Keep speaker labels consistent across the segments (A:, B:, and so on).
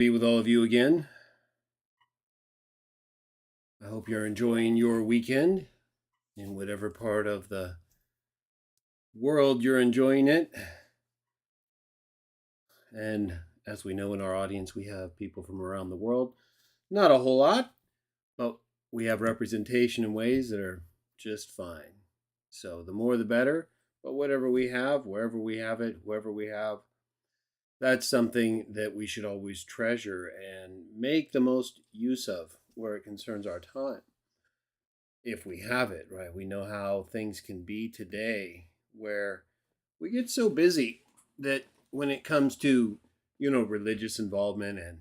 A: Be with all of you again. I hope you're enjoying your weekend in whatever part of the world you're enjoying it. And as we know in our audience, we have people from around the world. Not a whole lot, but we have representation in ways that are just fine. So the more the better. But whatever we have, wherever we have it, whoever we have, that's something that we should always treasure and make the most use of where it concerns our time. If we have it, right? We know how things can be today where we get so busy that when it comes to, religious involvement and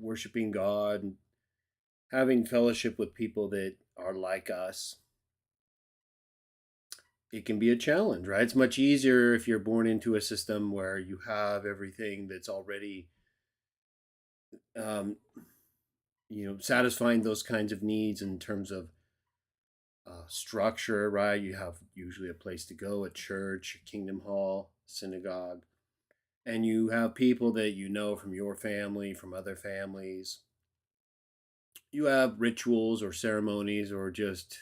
A: worshiping God and having fellowship with people that are like us, it can be a challenge, right? It's much easier if you're born into a system where you have everything that's already, um, satisfying those kinds of needs in terms of structure, right? You have usually a place to go, a church, a kingdom hall, synagogue, and you have people that you know from your family, from other families. You have rituals or ceremonies or just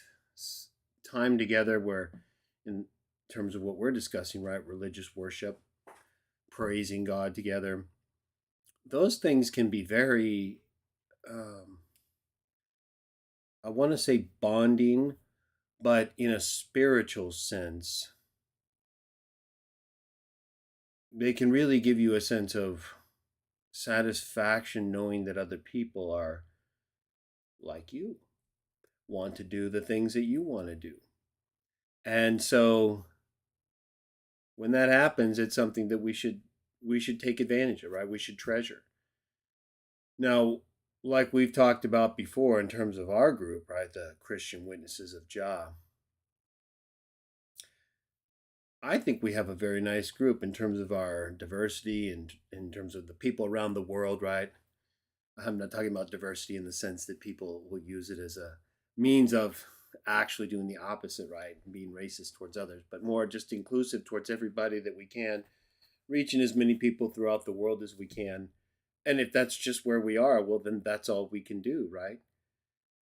A: time together where, in terms of what we're discussing, right, religious worship, praising God together, those things can be very, um, I want to say bonding, but in a spiritual sense they can really give you a sense of satisfaction knowing that other people are like you, want to do the things that you want to do. And so when that happens, it's something that we should take advantage of, right? We should treasure. Now, like we've talked about before in terms of our group, right, the Christian Witnesses of Jah, I think we have a very nice group in terms of our diversity and in terms of the people around the world, right? I'm not talking about diversity in the sense that people will use it as a means of actually doing the opposite, right? Being racist towards others, but more just inclusive towards everybody that we can, reaching as many people throughout the world as we can. And if that's just where we are, well, then that's all we can do, right?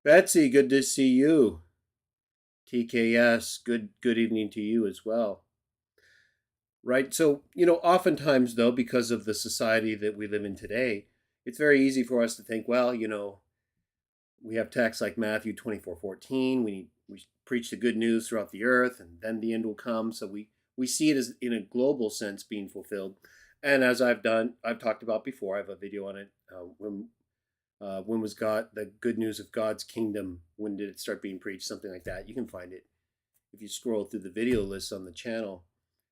A: Betsy, good to see you. TKS, good evening to you as well. Right? So, oftentimes though, because of the society that we live in today, it's very easy for us to think, well, we have texts like Matthew 24:14. We preach the good news throughout the earth, and then the end will come. So we see it as in a global sense being fulfilled. And as I've talked about before. I have a video on it. When was God the good news of God's kingdom? When did it start being preached? Something like that. You can find it if you scroll through the video lists on the channel,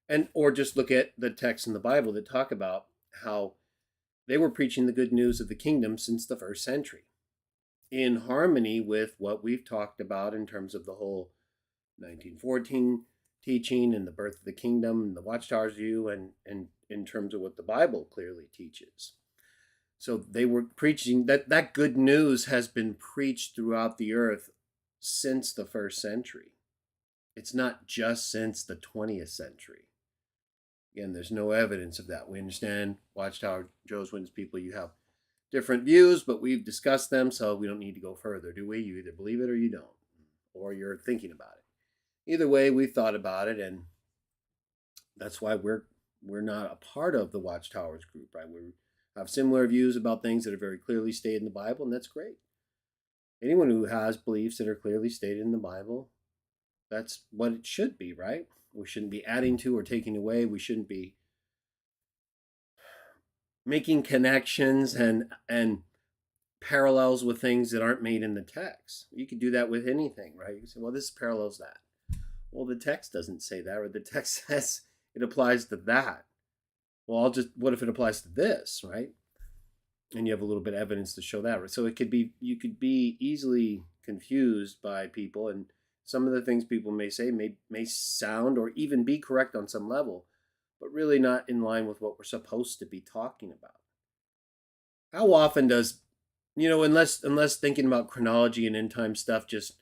A: and or just look at the texts in the Bible that talk about how they were preaching the good news of the kingdom since the first century, in harmony with what we've talked about in terms of the whole 1914 teaching and the birth of the kingdom and the Watchtower's view, and in terms of what the Bible clearly teaches. So they were preaching that good news has been preached throughout the earth since the first century. It's not just since the 20th century. Again, there's no evidence of that. We understand, Watchtower, Jehovah's Witness people, you have different views, but we've discussed them, so we don't need to go further, do we? You either believe it or you don't, or you're thinking about it. Either way, we've thought about it, and that's why we're not a part of the Watchtowers group, right? We have similar views about things that are very clearly stated in the Bible, and that's great. Anyone who has beliefs that are clearly stated in the Bible, that's what it should be, right? We shouldn't be adding to or taking away. We shouldn't be making connections and parallels with things that aren't made in the text. You could do that with anything, right? You can say, well, this parallels that. Well, the text doesn't say that, or the text says it applies to that. Well, what if it applies to this, right? And you have a little bit of evidence to show that, right? So you could be easily confused by people, and some of the things people may say may sound or even be correct on some level, but really not in line with what we're supposed to be talking about. How often does, unless thinking about chronology and end time stuff just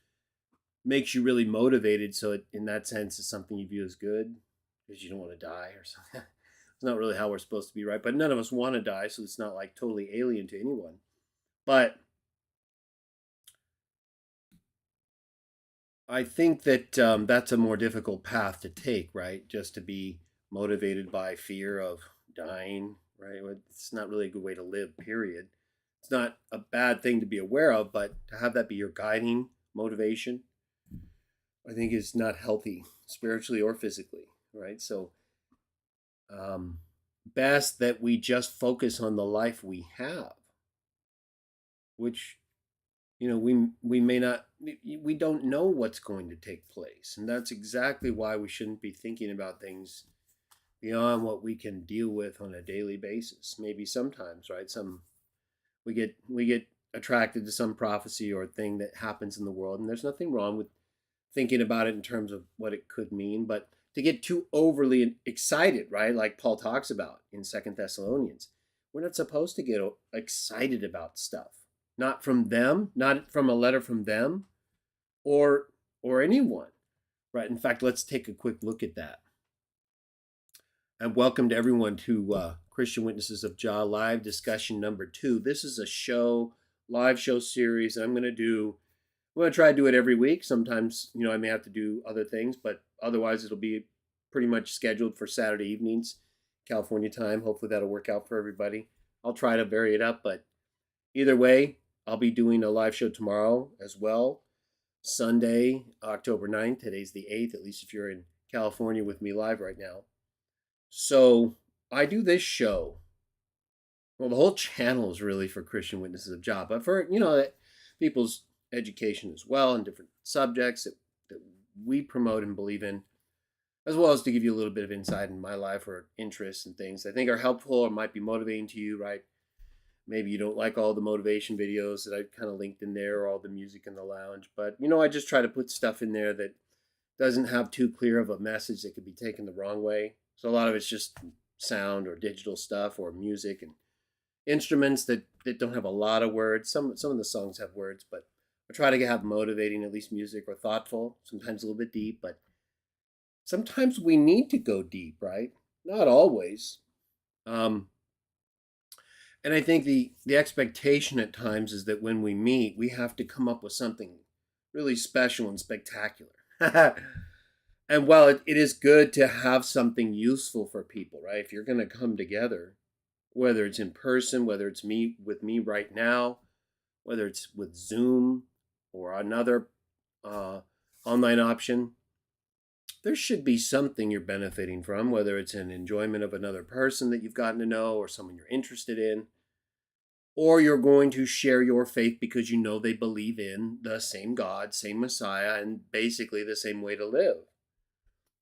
A: makes you really motivated, so in that sense is something you view as good because you don't want to die or something. It's not really how we're supposed to be, right? But none of us want to die, so it's not like totally alien to anyone. But I think that that's a more difficult path to take, right? Just to be motivated by fear of dying, right? It's not really a good way to live, period. It's not a bad thing to be aware of, but to have that be your guiding motivation, I think is not healthy spiritually or physically, right? So, um, best that we just focus on the life we have, which we may not, we don't know what's going to take place, and that's exactly why we shouldn't be thinking about things beyond what we can deal with on a daily basis. Maybe sometimes, right? We get attracted to some prophecy or thing that happens in the world, and there's nothing wrong with thinking about it in terms of what it could mean, but to get too overly excited, right? Like Paul talks about in Second Thessalonians, we're not supposed to get excited about stuff. Not from them, not from a letter from them or anyone, right? In fact, let's take a quick look at that. And welcome to everyone to Christian Witnesses of Jah live discussion number 2. This is a live show series, and I'm going to try to do it every week. Sometimes, I may have to do other things, but otherwise it'll be pretty much scheduled for Saturday evenings, California time. Hopefully that'll work out for everybody. I'll try to vary it up, but either way, I'll be doing a live show tomorrow as well. Sunday, October 9th. Today's the 8th, at least if you're in California with me live right now. So I do this show. Well, the whole channel is really for Christian Witnesses of Jah, but for, people's education as well and different subjects that we promote and believe in, as well as to give you a little bit of insight in my life or interests and things I think are helpful or might be motivating to you, right? Maybe you don't like all the motivation videos that I kind of linked in there or all the music in the lounge, but I just try to put stuff in there that doesn't have too clear of a message that could be taken the wrong way. So a lot of it's just sound or digital stuff or music and instruments that don't have a lot of words. Some of the songs have words, but I try to have motivating, at least music, or thoughtful, sometimes a little bit deep, but sometimes we need to go deep, right? Not always. And I think the expectation at times is that when we meet, we have to come up with something really special and spectacular. And while it is good to have something useful for people, right? If you're going to come together, whether it's in person, whether it's me with me right now, whether it's with Zoom or another online option, there should be something you're benefiting from, whether it's an enjoyment of another person that you've gotten to know or someone you're interested in, or you're going to share your faith because you know they believe in the same God, same Messiah, and basically the same way to live.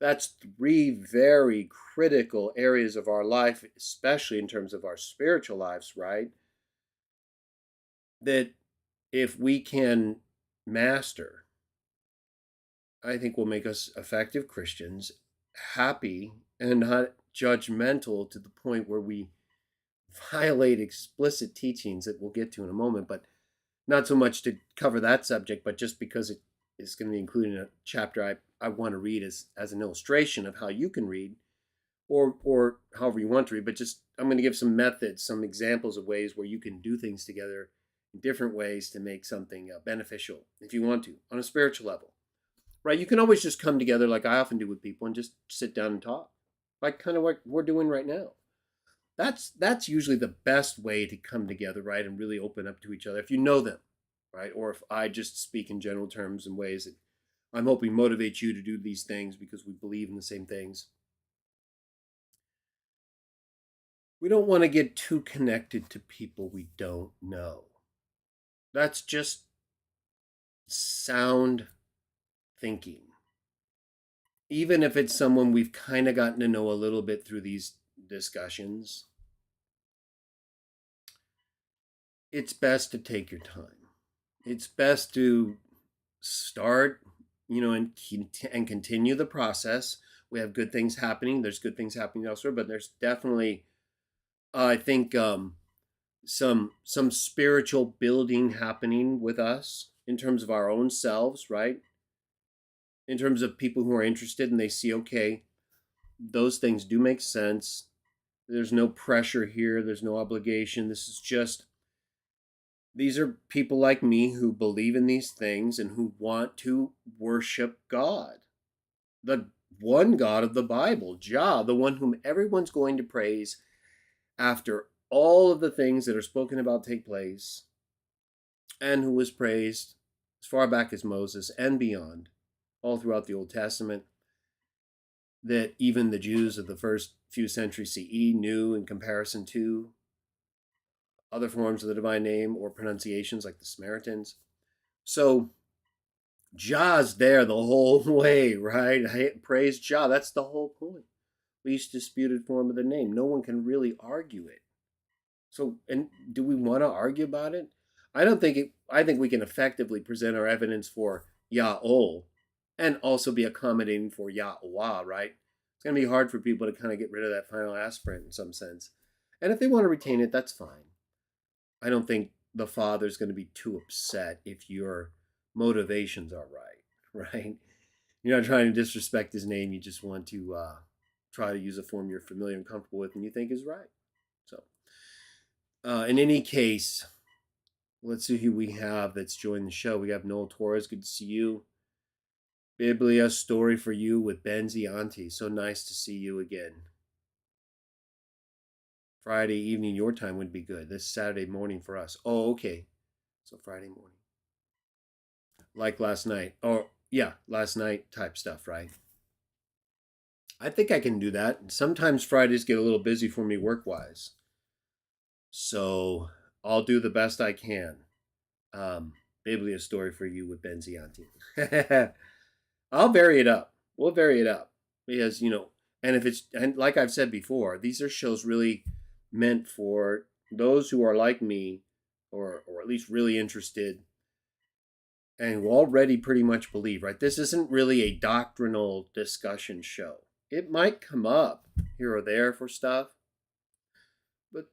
A: That's 3 very critical areas of our life, especially in terms of our spiritual lives, right? That if we can master, I think will make us effective Christians, happy and not judgmental to the point where we violate explicit teachings that we'll get to in a moment, but not so much to cover that subject, but just because it is going to be included in a chapter I want to read as an illustration of how you can read or however you want to read, but just I'm going to give some methods, some examples of ways where you can do things together in different ways to make something beneficial if you want to on a spiritual level, right? You can always just come together like I often do with people and just sit down and talk, like kind of what we're doing right now. That's usually the best way to come together, right, and really open up to each other if you know them, right? Or if I just speak in general terms in ways that I'm hoping motivate you to do these things because we believe in the same things. We don't want to get too connected to people we don't know. That's just sound thinking. Even if it's someone we've kind of gotten to know a little bit through these discussions, it's best to take your time. It's best to start, and continue the process. We have good things happening. There's good things happening elsewhere, but there's definitely, I think, some spiritual building happening with us in terms of our own selves, right? In terms of people who are interested and they see, okay, those things do make sense. There's no pressure here. There's no obligation. These are people like me who believe in these things and who want to worship God, the one God of the Bible, Jah, the one whom everyone's going to praise after all of the things that are spoken about take place, and who was praised as far back as Moses and beyond, all throughout the Old Testament, that even the Jews of the first few centuries CE knew in comparison to other forms of the divine name or pronunciations like the Samaritans. So Jah's there the whole way, right? Praise Jah. That's the whole point. Least disputed form of the name. No one can really argue it. So, and do we want to argue about it? I don't think it. I think we can effectively present our evidence for Yah'ol and also be accommodating for Yahweh, right? It's going to be hard for people to kind of get rid of that final aspirant in some sense. And if they want to retain it, that's fine. I don't think the Father's going to be too upset if your motivations are right, right? You're not trying to disrespect his name. You just want to try to use a form you're familiar and comfortable with and you think is right. So, in any case, let's see who we have that's joined the show. We have Noel Torres. Good to see you. Biblia story for you with Benzi Auntie. So nice to see you again. Friday evening, your time would be good. This Saturday morning for us. Oh, okay. So Friday morning. Like last night. Oh, yeah, last night type stuff, right? I think I can do that. Sometimes Fridays get a little busy for me work-wise. So I'll do the best I can. Biblia story for you with Benzianti. I'll vary it up. We'll vary it up. Because, and if it's, and like I've said before, these are shows really meant for those who are like me, or at least really interested, and who already pretty much believe, right? This isn't really a doctrinal discussion show. It might come up here or there for stuff,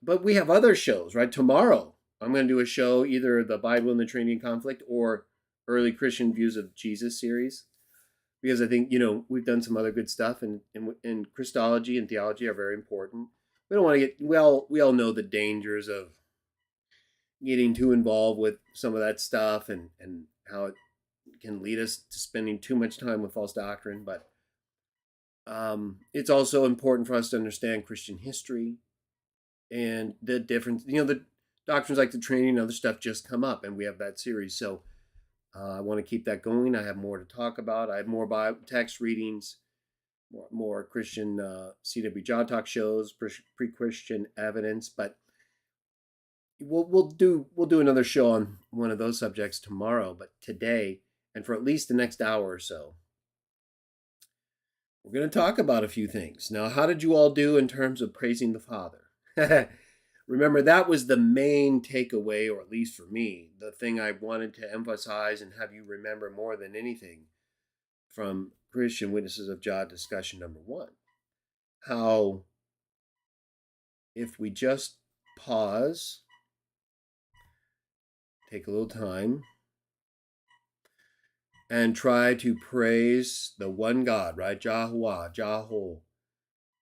A: but we have other shows, right? Tomorrow, I'm going to do a show, either the Bible and the Trinity in Conflict or Early Christian Views of Jesus series, because I think, we've done some other good stuff, and Christology and theology are very important. We don't want to get, we all know the dangers of getting too involved with some of that stuff and how it can lead us to spending too much time with false doctrine. But it's also important for us to understand Christian history and the difference. The doctrines like the Trinity and other stuff just come up, and we have that series. So I want to keep that going. I have more to talk about. I have more Bible text readings, more Christian CW Jah Talk shows, pre-Christian evidence. But we'll do another show on one of those subjects tomorrow. But today, and for at least the next hour or so, we're going to talk about a few things. Now, how did you all do in terms of praising the Father? Remember, that was the main takeaway, or at least for me, the thing I wanted to emphasize and have you remember more than anything from Christian Witnesses of Jah discussion number 1. How, if we just pause, take a little time, and try to praise the one God, right? Jahuah, Jahol,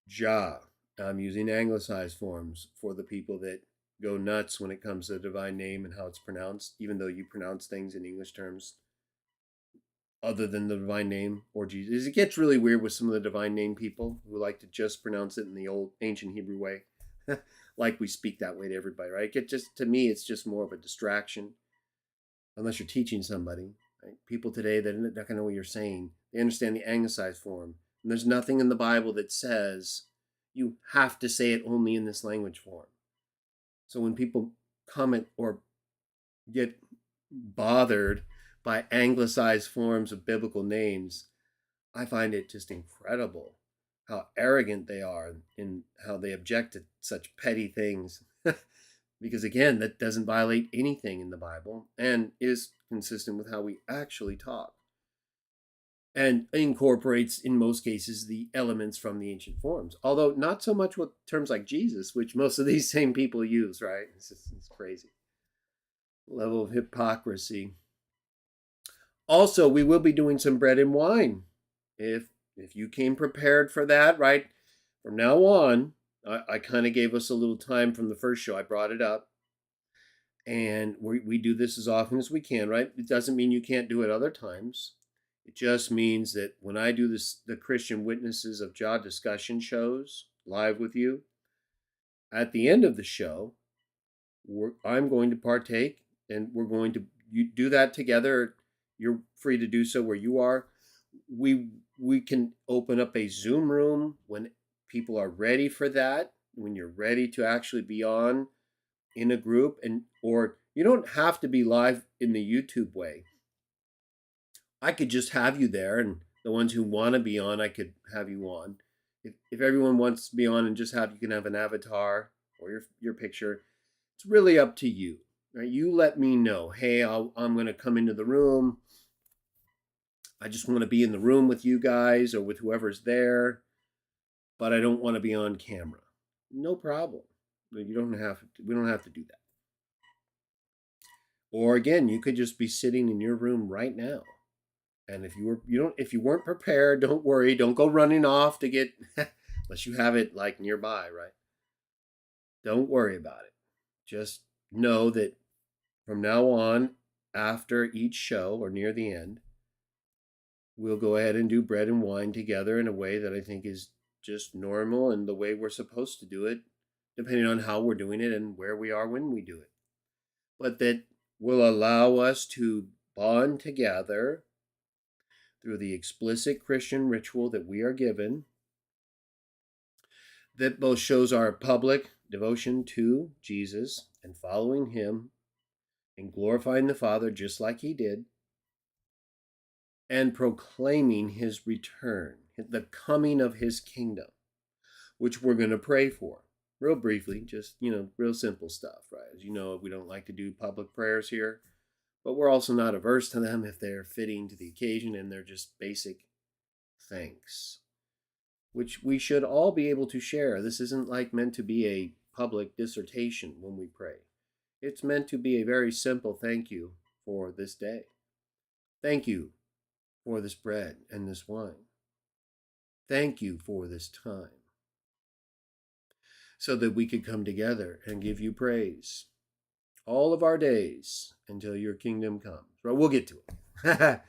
A: Jah. I'm using anglicized forms for the people that go nuts when it comes to the divine name and how it's pronounced, even though you pronounce things in English terms other than the divine name or Jesus. It gets really weird with some of the divine name people who like to just pronounce it in the old ancient Hebrew way, like we speak that way to everybody, right? To me, it's just more of a distraction, unless you're teaching somebody. Right? People today that are not going to know what you're saying, they understand the anglicized form. And there's nothing in the Bible that says you have to say it only in this language form. So when people comment or get bothered by anglicized forms of biblical names, I find it just incredible how arrogant they are in how they object to such petty things. Because again, that doesn't violate anything in the Bible and is consistent with how we actually talk. And incorporates, in most cases, the elements from the ancient forms. Although not so much with terms like Jesus, which most of these same people use, right? It's crazy. Level of hypocrisy. Also, we will be doing some bread and wine. If you came prepared for that, right? From now on, I kind of gave us a little time from the first show. I brought it up. And we do this as often as we can, right? It doesn't mean you can't do it other times. It just means that when I do this, the Christian Witnesses of Jah discussion shows live with you, at the end of the show, I'm going to partake and we're going to do that together. You're free to do so where you are. We can open up a Zoom room when people are ready for that, when you're ready to actually be on in a group, and or you don't have to be live in the YouTube way. I could just have you there, and the ones who want to be on, I could have you on. If everyone wants to be on and just have, you can have an avatar or your picture. It's really up to you. Right? You let me know. Hey, I'm going to come into the room. I just want to be in the room with you guys or with whoever's there, but I don't want to be on camera. No problem. You don't have to, we don't have to do that. Or again, you could just be sitting in your room right now. And if you weren't prepared, don't worry. Don't go running off to get unless you have it like nearby, right? Don't worry about it. Just know that from now on, after each show or near the end, we'll go ahead and do bread and wine together in a way that I think is just normal and the way we're supposed to do it, depending on how we're doing it and where we are when we do it. But that will allow us to bond together through the explicit Christian ritual that we are given, that both shows our public devotion to Jesus and following him and glorifying the Father just like he did, and proclaiming his return, the coming of his kingdom, which we're going to pray for. Real briefly, just, real simple stuff, right? As you know, we don't like to do public prayers here, but we're also not averse to them if they're fitting to the occasion and they're just basic thanks, which we should all be able to share. This isn't like meant to be a public dissertation when we pray. It's meant to be a very simple thank you for this day. Thank you for this bread and this wine. Thank you for this time, so that we could come together and give you praise all of our days until your kingdom comes. Right? We'll get to it. But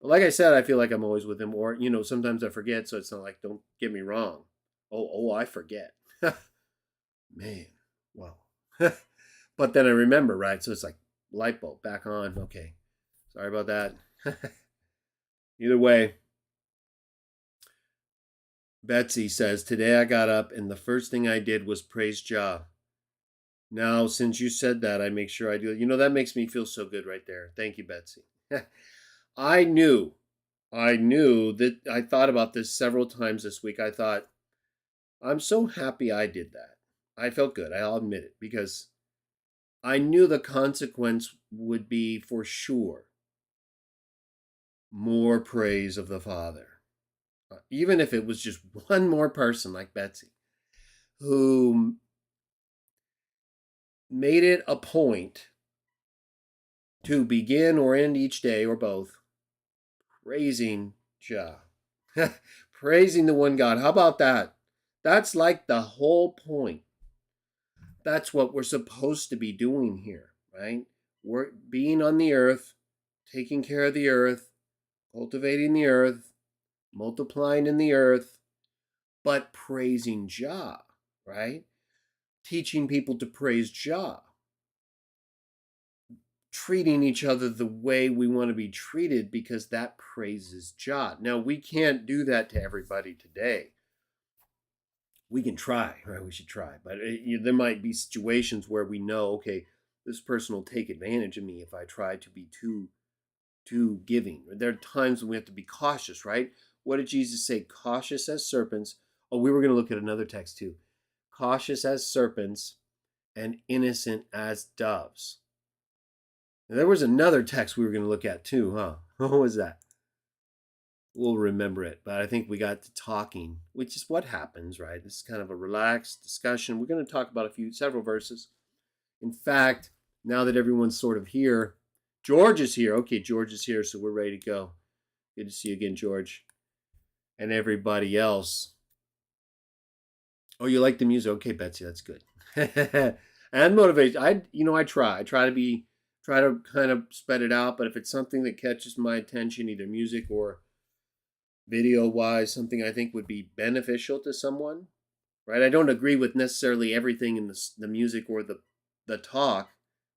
A: like I said, I feel like I'm always with him, or sometimes I forget, so it's not like, don't get me wrong. Oh, I forget. Man, wow. But then I remember, right? So it's like light bulb back on. Okay, sorry about that. Either way, Betsy says, today I got up and the first thing I did was praise Jah. Now, since you said that, I make sure I do it. That makes me feel so good right there. Thank you, Betsy. I knew that I thought about this several times this week. I thought, I'm so happy I did that. I felt good. I'll admit it, because I knew the consequence would be for sure more praise of the Father. Even if it was just one more person like Betsy who made it a point to begin or end each day or both praising Jah, praising the one God. How about that? That's like the whole point. That's what we're supposed to be doing here, right? We're being on the earth, taking care of the earth, cultivating the earth, multiplying in the earth, but praising Jah, right? Teaching people to praise Jah. Treating each other the way we want to be treated, because that praises Jah. Now, we can't do that to everybody today. We can try, right? We should try. But there might be situations where we know, okay, this person will take advantage of me if I try to be too giving. There are times when we have to be cautious, right? What did Jesus say? Cautious as serpents. Oh, we were going to look at another text too. Cautious as serpents and innocent as doves. Now, there was another text we were going to look at too, huh? What was that? We'll remember it, but I think we got to talking, which is what happens, right? This is kind of a relaxed discussion. We're going to talk about several verses. In fact, now that everyone's sort of here, George is here. Okay, George is here, so we're ready to go. Good to see you again, George. And everybody else. Oh, you like the music? Okay, Betsy, that's good. And motivation. I try to kind of spread it out, but if it's something that catches my attention, either music or video wise, something I think would be beneficial to someone, right? I don't agree with necessarily everything in the music or the talk.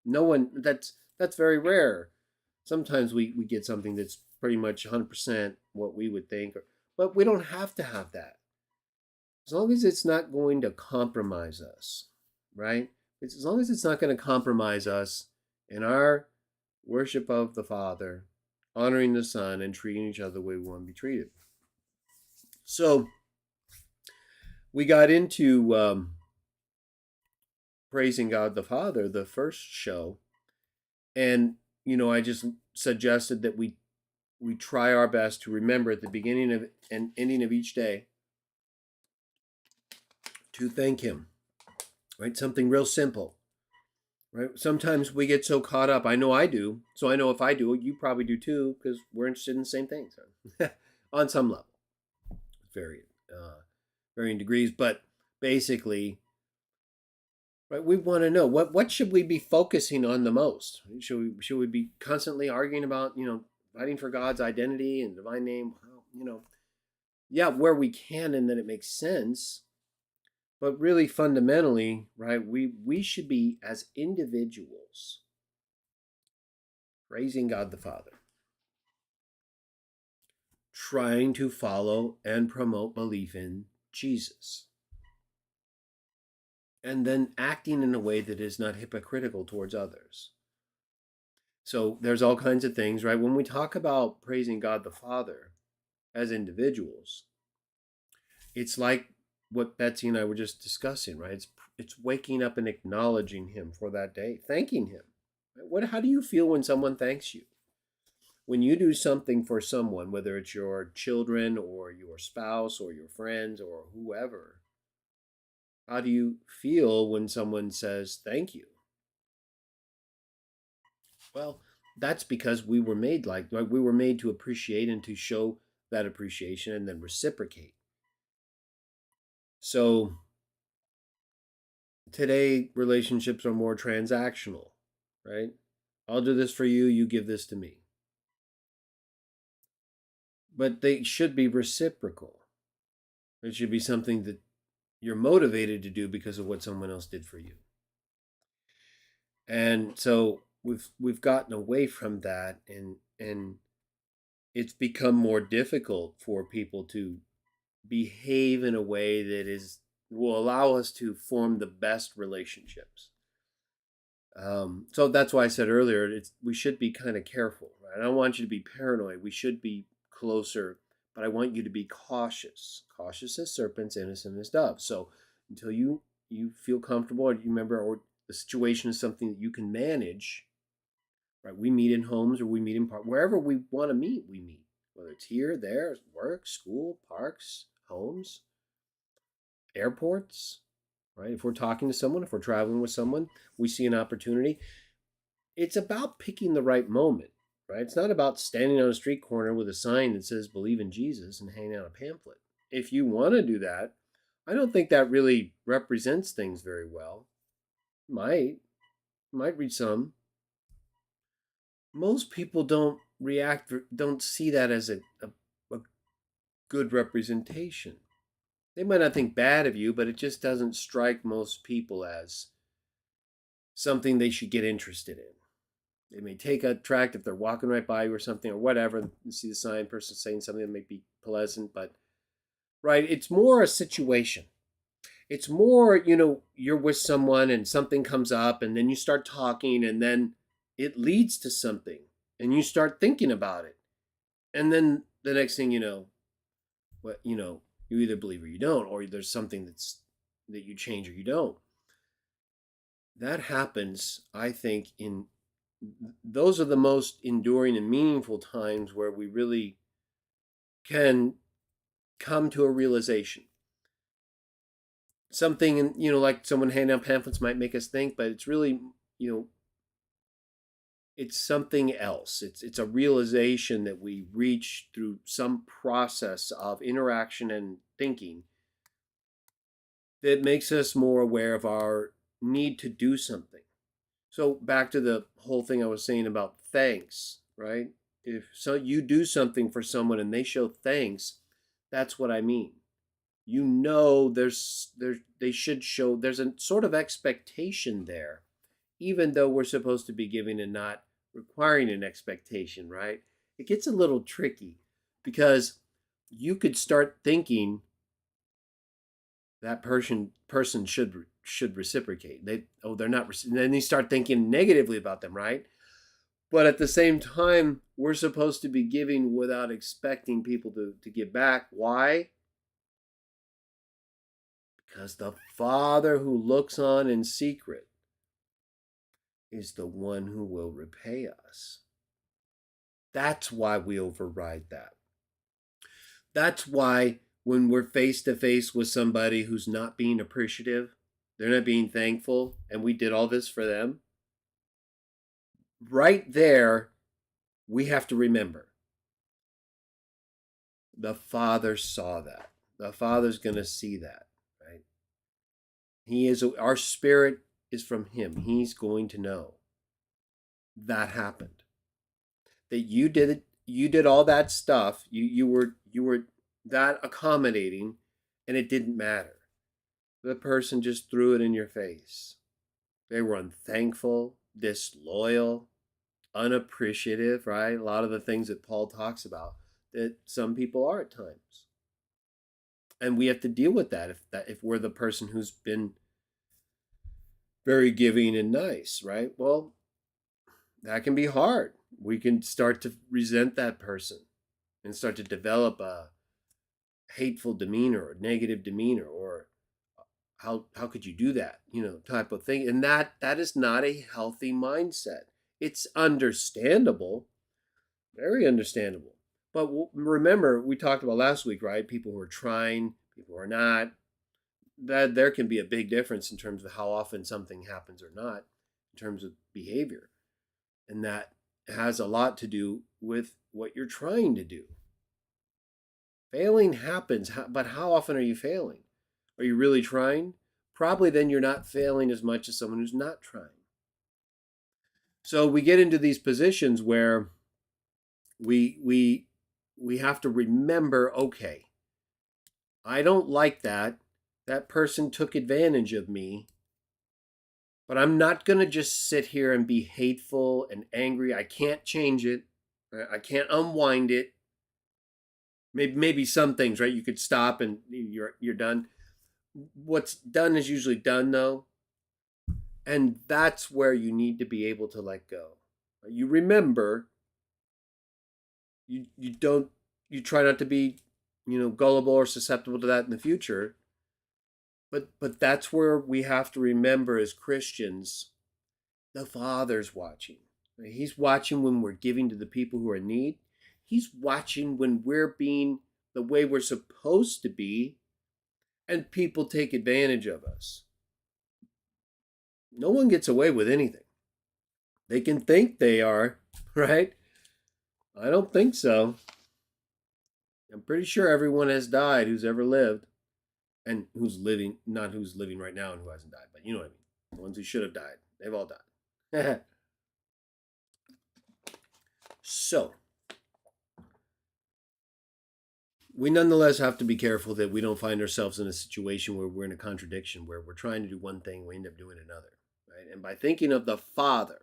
A: No one that's very rare. Sometimes we get something that's pretty much 100% what we would think, but we don't have to have that as long as it's not going to compromise us, right? As long as it's not going to compromise us in our worship of the Father, honoring the Son, and treating each other the way we want to be treated. So we got into praising God the Father, the first show, and I just suggested that we try our best to remember at the beginning of and ending of each day to thank Him, right? Something real simple. Right? Sometimes we get so caught up. I know I do. So I know if I do, you probably do too, because we're interested in the same things on some level, varying, varying degrees. But basically, right, we want to know what should we be focusing on the most? Should we be constantly arguing about fighting for God's identity and divine name? Well, yeah, where we can, and then it makes sense. But really, fundamentally, right, we should be as individuals praising God the Father, trying to follow and promote belief in Jesus, and then acting in a way that is not hypocritical towards others. So there's all kinds of things, right? When we talk about praising God the Father as individuals, it's like what Betsy and I were just discussing, right? It's waking up and acknowledging Him for that day, thanking Him. How do you feel when someone thanks you? When you do something for someone, whether it's your children or your spouse or your friends or whoever, how do you feel when someone says thank you? Well, that's because we were made like we were made to appreciate and to show that appreciation and then reciprocate. So today relationships are more transactional, right? I'll do this for you, you give this to me. But they should be reciprocal. It should be something that you're motivated to do because of what someone else did for you. And so we've gotten away from that, and it's become more difficult for people to behave in a way that will allow us to form the best relationships. So that's why I said earlier, we should be kind of careful. Right? I don't want you to be paranoid. We should be closer, but I want you to be cautious. Cautious as serpents, innocent as doves. So until you feel comfortable, or you remember, or the situation is something that you can manage, right? We meet in homes, or we meet in wherever we want to meet. We meet, whether it's here, there, work, school, parks, homes, airports, right? If we're talking to someone, if we're traveling with someone, we see an opportunity. It's about picking the right moment, right? It's not about standing on a street corner with a sign that says "Believe in Jesus" and hanging out a pamphlet. If you want to do that, I don't think that really represents things very well. Might read some. Most people don't see that as a good representation. They might not think bad of you, but it just doesn't strike most people as something they should get interested in. They may take a tract if they're walking right by you or something or whatever, and see the sign, person saying something that may be pleasant, but right, it's more a situation. It's more, you're with someone and something comes up and then you start talking and then it leads to something and you start thinking about it. And then the next thing you know, you either believe or you don't, or there's something that you change or you don't. That happens, I think, in those are the most enduring and meaningful times where we really can come to a realization. Something, like someone handing out pamphlets might make us think, but it's really, it's something else. It's a realization that we reach through some process of interaction and thinking that makes us more aware of our need to do something. So back to the whole thing I was saying about thanks, right? If so you do something for someone and they show thanks, that's what I mean. You know they should show there's a sort of expectation there, even though we're supposed to be giving and not requiring an expectation, right? It gets a little tricky because you could start thinking that person should reciprocate. They're not, and then you start thinking negatively about them, right? But at the same time, we're supposed to be giving without expecting people to give back. Why? Because the Father who looks on in secret is the one who will repay us. That's why we override that. That's why when we're face to face with somebody who's not being appreciative, they're not being thankful, and we did all this for them, right there, we have to remember the Father saw that. The Father's going to see that, right? Our spirit is from Him. He's going to know that happened. That you did all that stuff. You were that accommodating, and it didn't matter. The person just threw it in your face. They were unthankful, disloyal, unappreciative, right? A lot of the things that Paul talks about that some people are at times. And we have to deal with that if we're the person who's been very giving and nice, right? Well, that can be hard. We can start to resent that person and start to develop a hateful demeanor or negative demeanor or how could you do that, type of thing. And that is not a healthy mindset. It's understandable, very understandable. But remember, we talked about last week, right? People who are trying, people who are not. That there can be a big difference in terms of how often something happens or not, in terms of behavior. And that has a lot to do with what you're trying to do. Failing happens, but how often are you failing? Are you really trying? Probably then you're not failing as much as someone who's not trying. So we get into these positions where we have to remember, okay, I don't like that. That person took advantage of me. But I'm not going to just sit here and be hateful and angry. I can't change it. I can't unwind it. Maybe some things, right? You could stop and you're done. What's done is usually done, though. And that's where you need to be able to let go. You remember, you don't, you try not to be, gullible or susceptible to that in the future. But that's where we have to remember as Christians, the Father's watching. He's watching when we're giving to the people who are in need. He's watching when we're being the way we're supposed to be and people take advantage of us. No one gets away with anything. They can think they are, right? I don't think so. I'm pretty sure everyone has died who's ever lived and who's living, not who's living right now and who hasn't died, but you know what I mean. The ones who should have died, they've all died. So, we nonetheless have to be careful that we don't find ourselves in a situation where we're in a contradiction, where we're trying to do one thing, we end up doing another, right? And by thinking of the Father,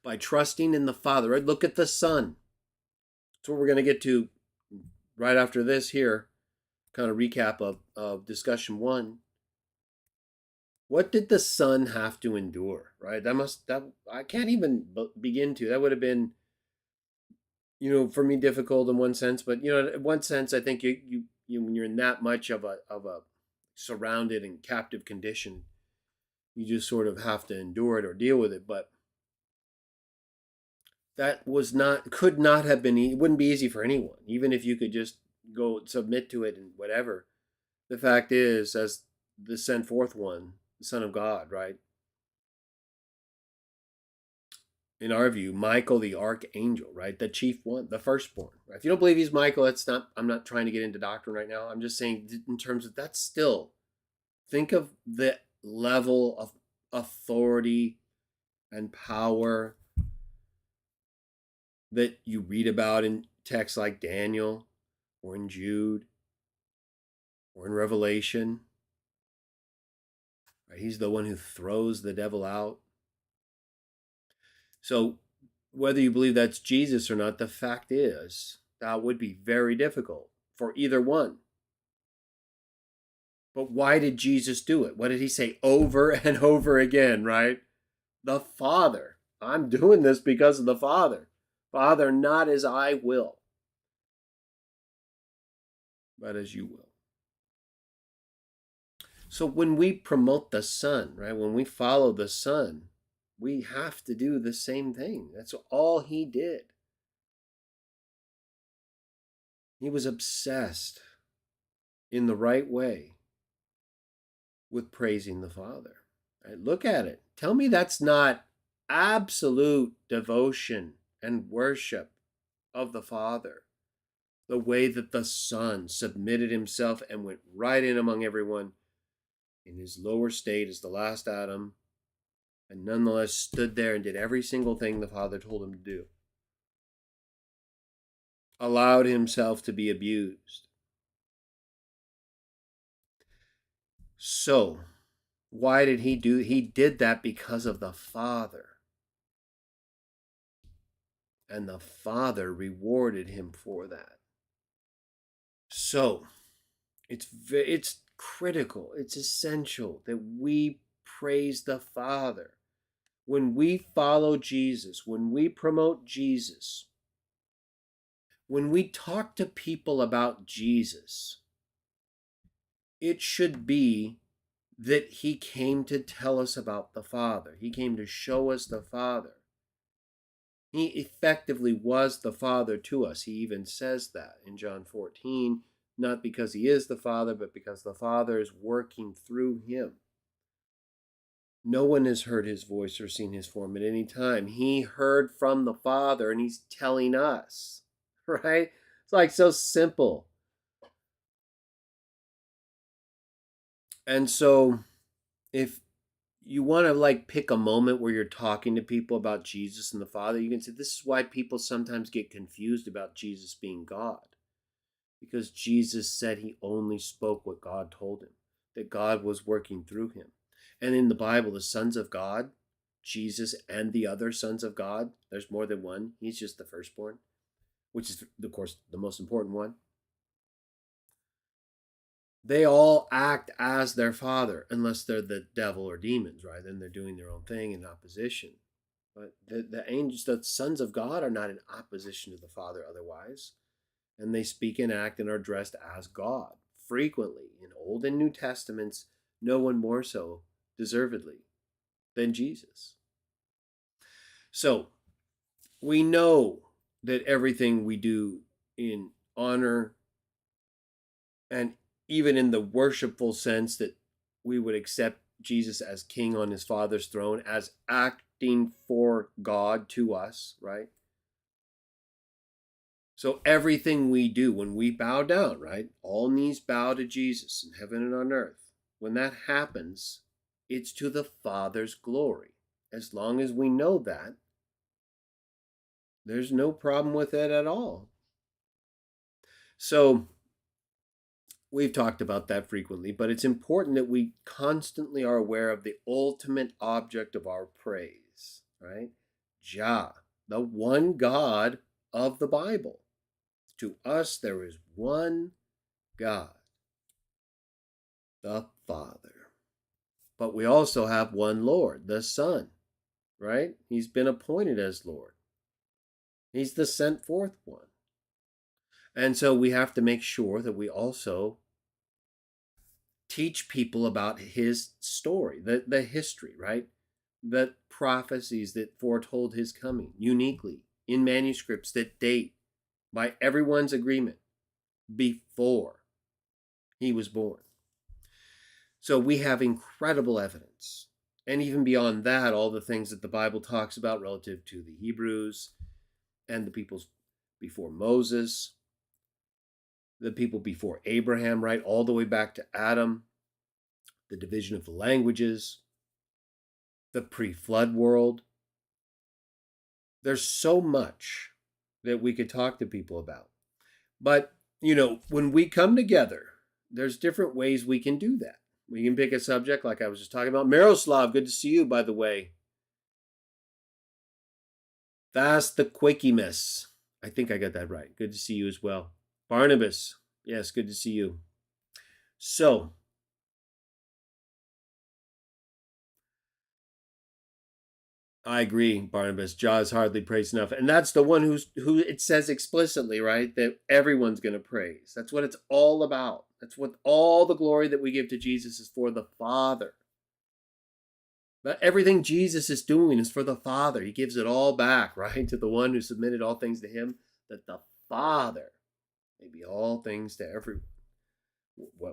A: by trusting in the Father, right? Look at the Son. That's what we're going to get to right after this here, kind of recap of discussion 1. What did the Son have to endure, right? That I can't even begin to. That would have been, for me difficult in one sense, but in one sense, I think you when you're in that much of a surrounded and captive condition, you just sort of have to endure it or deal with it. But that could not have been, it wouldn't be easy for anyone, even if you could just go submit to it and whatever. The fact is, as the sent forth one, the Son of God, right? In our view, Michael the archangel, right? The chief one, the firstborn. Right? If you don't believe he's Michael, I'm not trying to get into doctrine right now. I'm just saying in terms of that's still Think of the level of authority and power that you read about in texts like Daniel or in Jude or in Revelation. Right? He's the one who throws the devil out. So, whether you believe that's Jesus or not, the fact is that would be very difficult for either one. But why did Jesus do it? What did he say over and over again, right? The Father. I'm doing this because of the Father. Father, not as I will, but as you will. So when we promote the Son, right, when we follow the Son, we have to do the same thing. That's all he did. He was obsessed in the right way with praising the Father. Right? Look at it. Tell me that's not absolute devotion and worship of the Father. The way that the Son submitted himself and went right in among everyone in his lower state as the last Adam, and nonetheless stood there and did every single thing the Father told him to do. Allowed himself to be abused. So, why did he do? He did that because of the Father. And the Father rewarded him for that. So, it's critical, it's essential that we praise the Father. When we follow Jesus, when we promote Jesus, when we talk to people about Jesus, it should be that he came to tell us about the Father. He came to show us the Father. He effectively was the Father to us. He even says that in John 14, not because he is the Father, but because the Father is working through him. No one has heard his voice or seen his form at any time. He heard from the Father and he's telling us, right? It's like so simple. And so if you want to like pick a moment where you're talking to people about Jesus and the Father, you can say this is why people sometimes get confused about Jesus being God. Because Jesus said he only spoke what God told him, that God was working through him. And in the Bible, the sons of God, Jesus and the other sons of God, there's more than one. He's just the firstborn, which is, of course, the most important one. They all act as their father, unless they're the devil or demons, right? Then they're doing their own thing in opposition. But the angels, the sons of God, are not in opposition to the Father otherwise. And they speak and act and are dressed as God frequently in Old and New Testaments, no one more so deservedly than Jesus. So we know that everything we do in honor and even in the worshipful sense that we would accept Jesus as king on his Father's throne, as acting for God to us, right? So everything we do when we bow down, right? All knees bow to Jesus in heaven and on earth. When that happens, it's to the Father's glory. As long as we know that, there's no problem with it at all. So we've talked about that frequently, but it's important that we constantly are aware of the ultimate object of our praise, right? Jah, the one God of the Bible. To us, there is one God, the Father. But we also have one Lord, the Son, right? He's been appointed as Lord. He's the sent forth one. And so we have to make sure that we also teach people about his story, the history, right? The prophecies that foretold his coming uniquely in manuscripts that date by everyone's agreement before he was born. So we have incredible evidence. And even beyond that, all the things that the Bible talks about relative to the Hebrews and the peoples before Moses, the people before Abraham, right? All the way back to Adam. the division of the languages, the pre-flood world. There's so much that we could talk to people about. But, when we come together, there's different ways we can do that. We can pick a subject like I was just talking about. Miroslav, good to see you, by the way. Fast the Quakemus. I think I got that right. Good to see you as well. Barnabas. Yes, good to see you. So, I agree, Barnabas. Jah is hardly praised enough. And that's the one who it says explicitly, right? That everyone's going to praise. That's what it's all about. That's what all the glory that we give to Jesus is for the Father. But everything Jesus is doing is for the Father. He gives it all back, right? To the one who submitted all things to him, that the Father may be all things to everyone.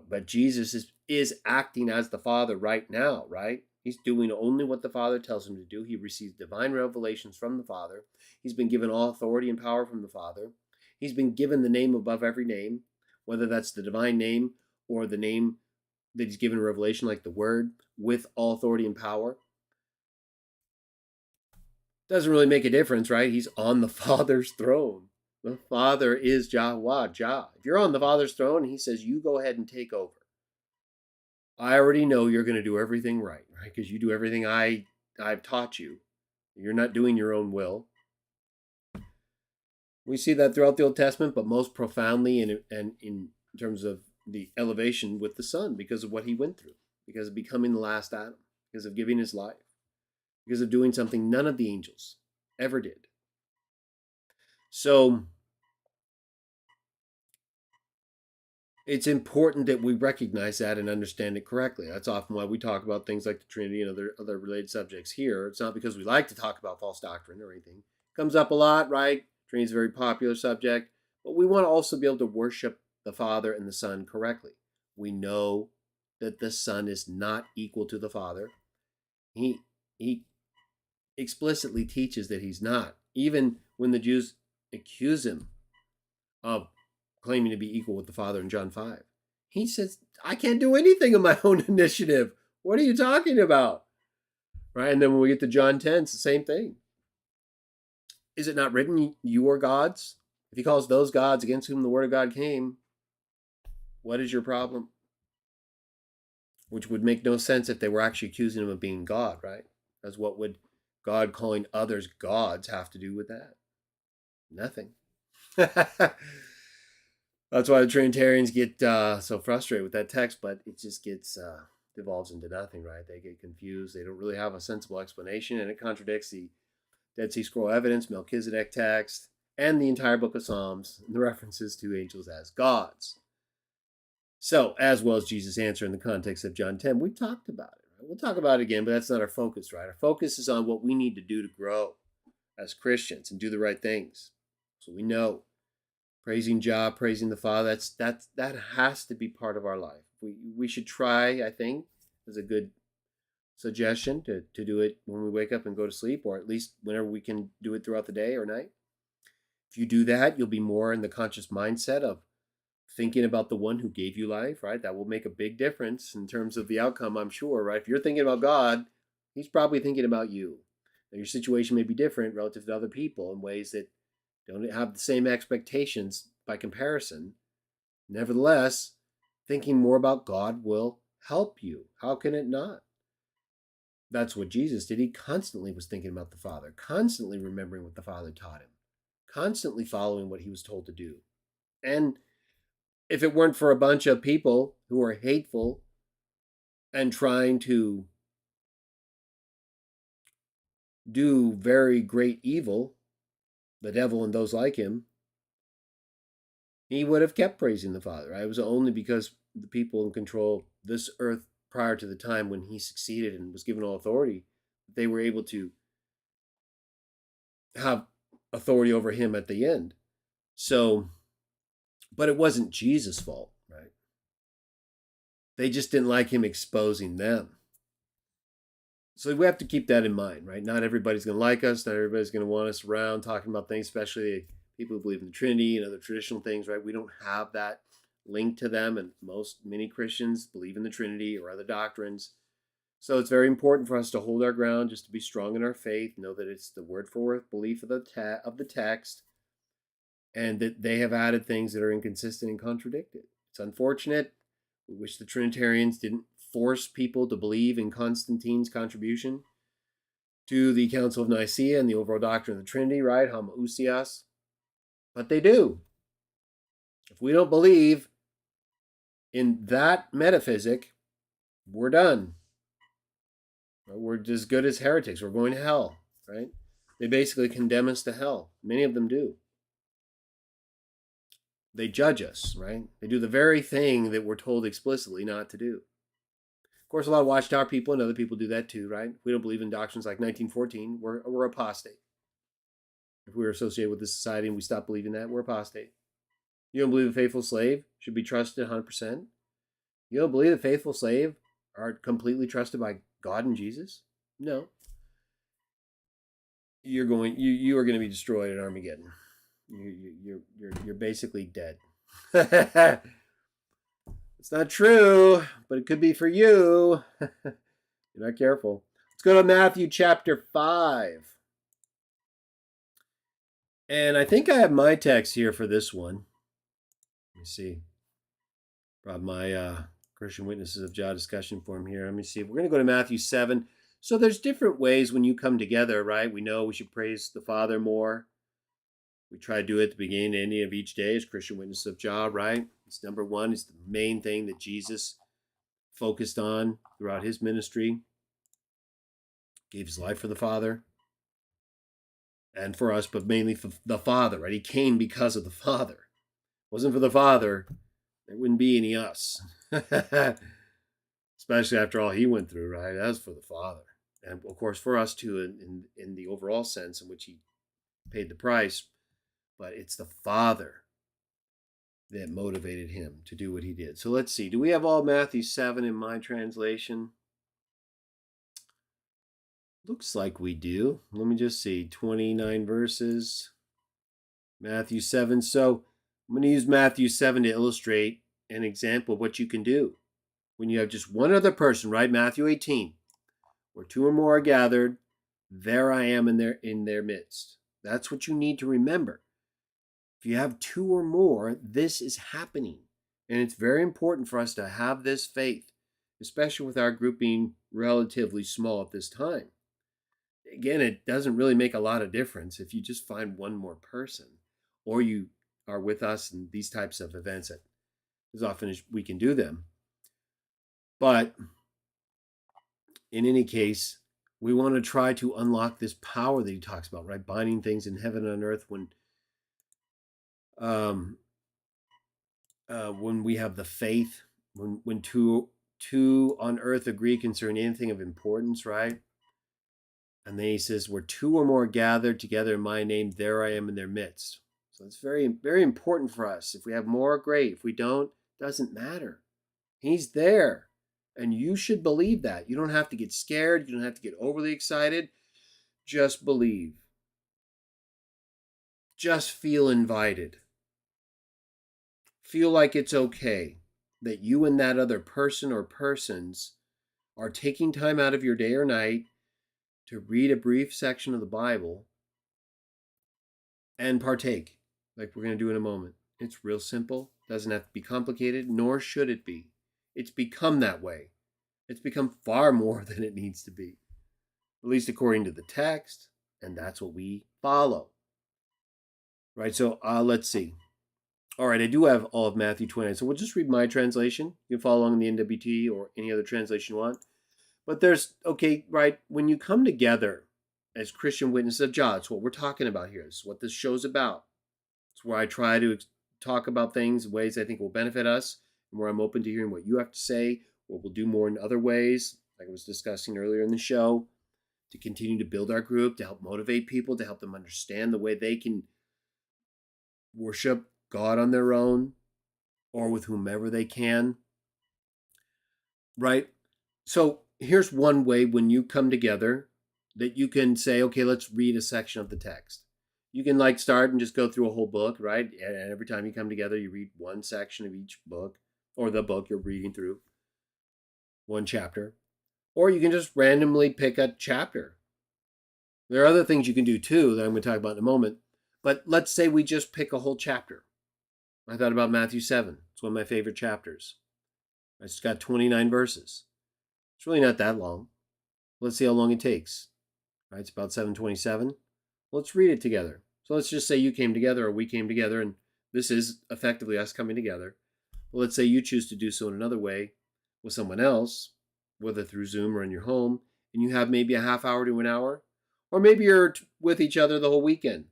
A: But Jesus is acting as the Father right now, right? He's doing only what the Father tells him to do. He receives divine revelations from the Father. He's been given all authority and power from the Father. He's been given the name above every name, whether that's the divine name or the name that he's given revelation, like the Word, with all authority and power. Doesn't really make a difference, right? He's on the Father's throne. The Father is Yahweh, Jah. If you're on the Father's throne, he says, you go ahead and take over. I already know you're going to do everything right? Because you do everything I've taught you. You're not doing your own will. We see that throughout the Old Testament, but most profoundly in terms of the elevation with the Son, because of what he went through, because of becoming the last Adam, because of giving his life, because of doing something none of the angels ever did. So it's important that we recognize that and understand it correctly. That's often why we talk about things like the Trinity and other related subjects here. It's not because we like to talk about false doctrine or anything. It comes up a lot, right? Trinity is a very popular subject. But we want to also be able to worship the Father and the Son correctly. We know that the Son is not equal to the Father. He explicitly teaches that he's not. Even when the Jews accuse him of claiming to be equal with the Father in John 5. He says, I can't do anything of my own initiative. What are you talking about? Right? And then when we get to John 10, it's the same thing. Is it not written, you are gods? If he calls those gods against whom the word of God came, what is your problem? Which would make no sense if they were actually accusing him of being God, right? Because what would God calling others gods have to do with that? Nothing. That's why the Trinitarians get so frustrated with that text, but it just gets devolves into nothing, right? They get confused. They don't really have a sensible explanation, and it contradicts the Dead Sea Scroll evidence, Melchizedek text, and the entire book of Psalms, and the references to angels as gods. So, as well as Jesus' answer in the context of John 10, we've talked about it. Right? We'll talk about it again, but that's not our focus, right? Our focus is on what we need to do to grow as Christians and do the right things. So we know praising Jah, praising the Father, that has to be part of our life. We should try, I think, as a good suggestion to do it when we wake up and go to sleep, or at least whenever we can do it throughout the day or night. If you do that, you'll be more in the conscious mindset of thinking about the one who gave you life, right? That will make a big difference in terms of the outcome, I'm sure, right? If you're thinking about God, he's probably thinking about you. Now, your situation may be different relative to other people in ways that don't have the same expectations by comparison. Nevertheless, thinking more about God will help you. How can it not? That's what Jesus did. He constantly was thinking about the Father, constantly remembering what the Father taught him, constantly following what he was told to do. And if it weren't for a bunch of people who are hateful and trying to do very great evil, the devil and those like him, he would have kept praising the Father. It was only because the people in control of this earth prior to the time when he succeeded and was given all authority, they were able to have authority over him at the end. So, but it wasn't Jesus' fault, right? They just didn't like him exposing them. So we have to keep that in mind, right? Not everybody's going to like us. Not everybody's going to want us around talking about things, especially people who believe in the Trinity and other traditional things, right? We don't have that linked to them, and many Christians believe in the Trinity or other doctrines. So it's very important for us to hold our ground, just to be strong in our faith, know that it's the word for word belief of the text, and that they have added things that are inconsistent and contradicted. It's unfortunate. We wish the Trinitarians didn't force people to believe in Constantine's contribution to the Council of Nicaea and the overall doctrine of the Trinity, right? Homoousios. But they do. If we don't believe in that metaphysic, we're done. We're as good as heretics. We're going to hell, right? They basically condemn us to hell. Many of them do. They judge us, right? They do the very thing that we're told explicitly not to do. Of course, a lot of Watchtower people and other people do that too, right? If we don't believe in doctrines like 1914, we're apostate. If we're associated with this society and we stop believing that, we're apostate. You don't believe a faithful slave should be trusted 100%? You don't believe the faithful slave are completely trusted by God and Jesus? No. You are going to be destroyed at Armageddon. You're basically dead. It's not true, but it could be for you. You're not careful. Let's go to Matthew chapter 5. And I think I have my text here for this one. Let me see. Brought my Christian Witnesses of Jah discussion form here. Let me see. We're going to go to Matthew 7. So there's different ways when you come together, right? We know we should praise the Father more. We try to do it at the beginning and ending of each day as Christian Witnesses of Jah, right? It's number one. It's the main thing that Jesus focused on throughout his ministry. Gave his life for the Father and for us, but mainly for the Father, right? He came because of the Father. If it wasn't for the Father, there wouldn't be any us. Especially after all he went through, right? That's for the Father. And of course for us too, in the overall sense in which he paid the price. But it's the Father that motivated him to do what he did. So let's see. Do we have all Matthew 7 in my translation? Looks like we do. Let me just see. 29 verses. Matthew 7. So I'm going to use Matthew 7 to illustrate an example of what you can do when you have just one other person, right? Matthew 18. Where two or more are gathered, there I am in their midst. That's what you need to remember. If you have two or more, this is happening. And it's very important for us to have this faith, especially with our group being relatively small at this time. Again, it doesn't really make a lot of difference if you just find one more person or you are with us in these types of events as often as we can do them. But in any case, we want to try to unlock this power that he talks about, right? Binding things in heaven and on earth when we have the faith, when two on earth agree concerning anything of importance, right? And then he says, where two or more gathered together in my name, there I am in their midst. So it's very, very important for us. If we have more, great. If we don't, doesn't matter. He's there. And you should believe that. You don't have to get scared. You don't have to get overly excited. Just believe. Just feel invited. Feel like it's okay that you and that other person or persons are taking time out of your day or night to read a brief section of the Bible and partake, like we're going to do in a moment. It's real simple. Doesn't have to be complicated, nor should it be. It's become that way. It's become far more than it needs to be, at least according to the text, and that's what we follow. Right, so let's see. All right, I do have all of Matthew 29, so we'll just read my translation. You can follow along in the NWT or any other translation you want. But there's, okay, right, when you come together as Christian Witnesses of Jah, it's what we're talking about here. It's what this show's about. It's where I try to talk about things, ways I think will benefit us, and where I'm open to hearing what you have to say, what we'll do more in other ways, like I was discussing earlier in the show, to continue to build our group, to help motivate people, to help them understand the way they can worship God on their own or with whomever they can. Right? So here's one way when you come together that you can say, okay, let's read a section of the text. You can like start and just go through a whole book, right? And every time you come together, you read one section of each book or the book you're reading through, one chapter. Or you can just randomly pick a chapter. There are other things you can do too that I'm going to talk about in a moment. But let's say we just pick a whole chapter. I thought about Matthew 7. It's one of my favorite chapters. It's got 29 verses. It's really not that long. Let's see how long it takes. Right, it's about 7:27. Let's read it together. So let's just say you came together or we came together, and this is effectively us coming together. Well, let's say you choose to do so in another way with someone else, whether through Zoom or in your home, and you have maybe a half hour to an hour, or maybe you're with each other the whole weekend,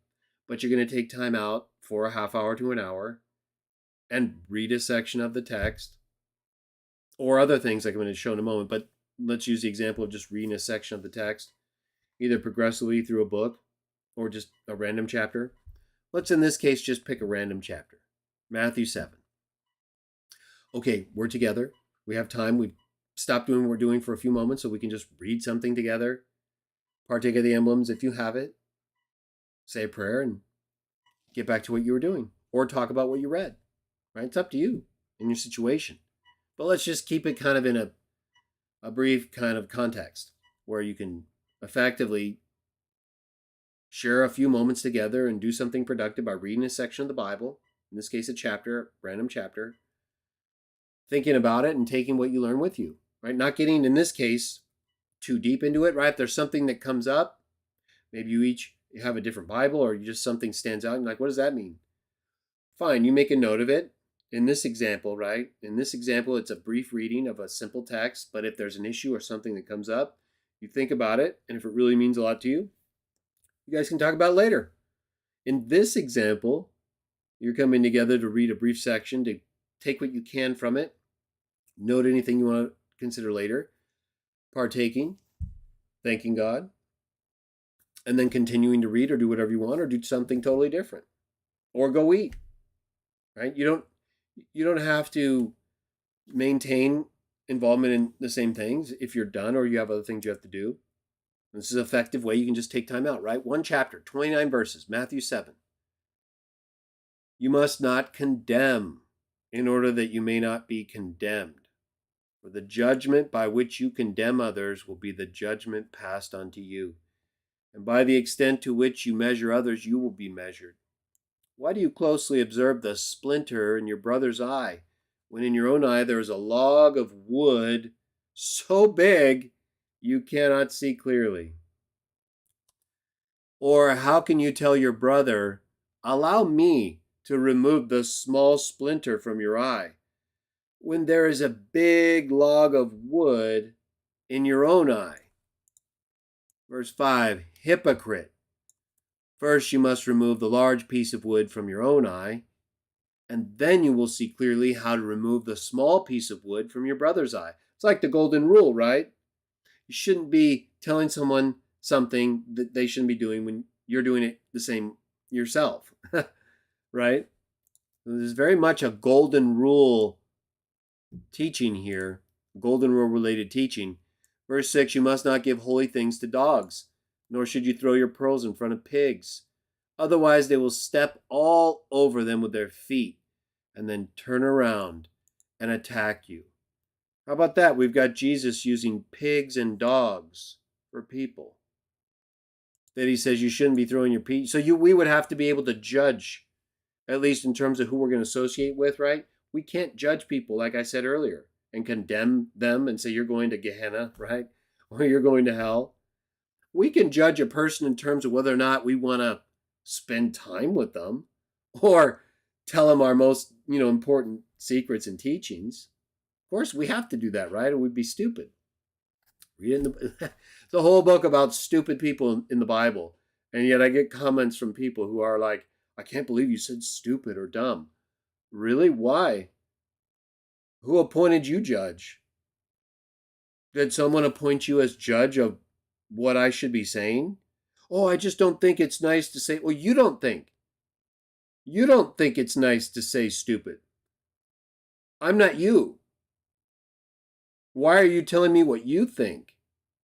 A: but you're going to take time out for a half hour to an hour and read a section of the text or other things like I'm going to show in a moment. But let's use the example of just reading a section of the text, either progressively through a book or just a random chapter. Let's, in this case, just pick a random chapter. Matthew 7. Okay, we're together. We have time. We've stopped doing what we're doing for a few moments so we can just read something together. Partake of the emblems if you have it. Say a prayer and get back to what you were doing. Or talk about what you read. Right? It's up to you in your situation. But let's just keep it kind of in a brief kind of context where you can effectively share a few moments together and do something productive by reading a section of the Bible, in this case a chapter, random chapter, thinking about it and taking what you learn with you, right? Not getting, in this case, too deep into it, right? If there's something that comes up, maybe you have a different Bible or just something stands out and you're like, what does that mean? Fine, you make a note of it. In this example, right? In this example, it's a brief reading of a simple text, but if there's an issue or something that comes up, you think about it, and if it really means a lot to you, you guys can talk about it later. In this example, you're coming together to read a brief section, to take what you can from it, note anything you want to consider later, partaking, thanking God, and then continuing to read or do whatever you want or do something totally different. Or go eat, right? You don't have to maintain involvement in the same things if you're done or you have other things you have to do. This is an effective way you can just take time out, right? One chapter, 29 verses, Matthew 7. You must not condemn in order that you may not be condemned. For the judgment by which you condemn others will be the judgment passed unto you. And by the extent to which you measure others, you will be measured. Why do you closely observe the splinter in your brother's eye, when in your own eye there is a log of wood so big you cannot see clearly? Or how can you tell your brother, allow me to remove the small splinter from your eye, when there is a big log of wood in your own eye? Verse 5, hypocrite. First you must remove the large piece of wood from your own eye, and then you will see clearly how to remove the small piece of wood from your brother's eye. It's like the golden rule, right? You shouldn't be telling someone something that they shouldn't be doing when you're doing it the same yourself, right? There's very much a golden rule teaching here, golden rule related teaching. Verse 6, you must not give holy things to dogs, nor should you throw your pearls in front of pigs. Otherwise they will step all over them with their feet and then turn around and attack you. How about that? We've got Jesus using pigs and dogs for people. That he says you shouldn't be throwing your peas. So we would have to be able to judge, at least in terms of who we're going to associate with, right? We can't judge people, like I said earlier, and condemn them and say you're going to Gehenna, right? Or you're going to hell. We can judge a person in terms of whether or not we want to spend time with them or tell them our most, important secrets and teachings. Of course, we have to do that, right? Or we'd be stupid. Read the whole book about stupid people in the Bible. And yet I get comments from people who are like, I can't believe you said stupid or dumb. Really? Why? Who appointed you judge? Did someone appoint you as judge of what I should be saying? Oh, I just don't think it's nice to say. Well, you don't think. You don't think it's nice to say stupid. I'm not you. Why are you telling me what you think?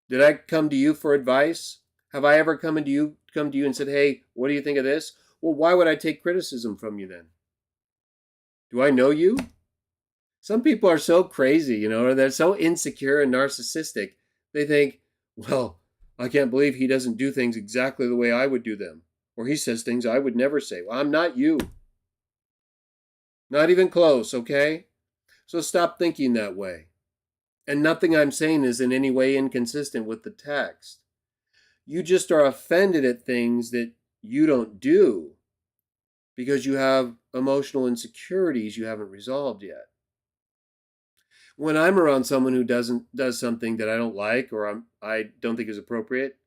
A: Did I come to you for advice? Have I ever come to you come to you and said, hey, what do you think of this? Well, why would I take criticism from you then? Do I know you? Some people are so crazy, or they're so insecure and narcissistic. They think, well, I can't believe he doesn't do things exactly the way I would do them. Or he says things I would never say. Well, I'm not you. Not even close, okay? So stop thinking that way. And nothing I'm saying is in any way inconsistent with the text. You just are offended at things that you don't do because you have emotional insecurities you haven't resolved yet. When I'm around someone who does something that I don't like or I don't think is appropriate,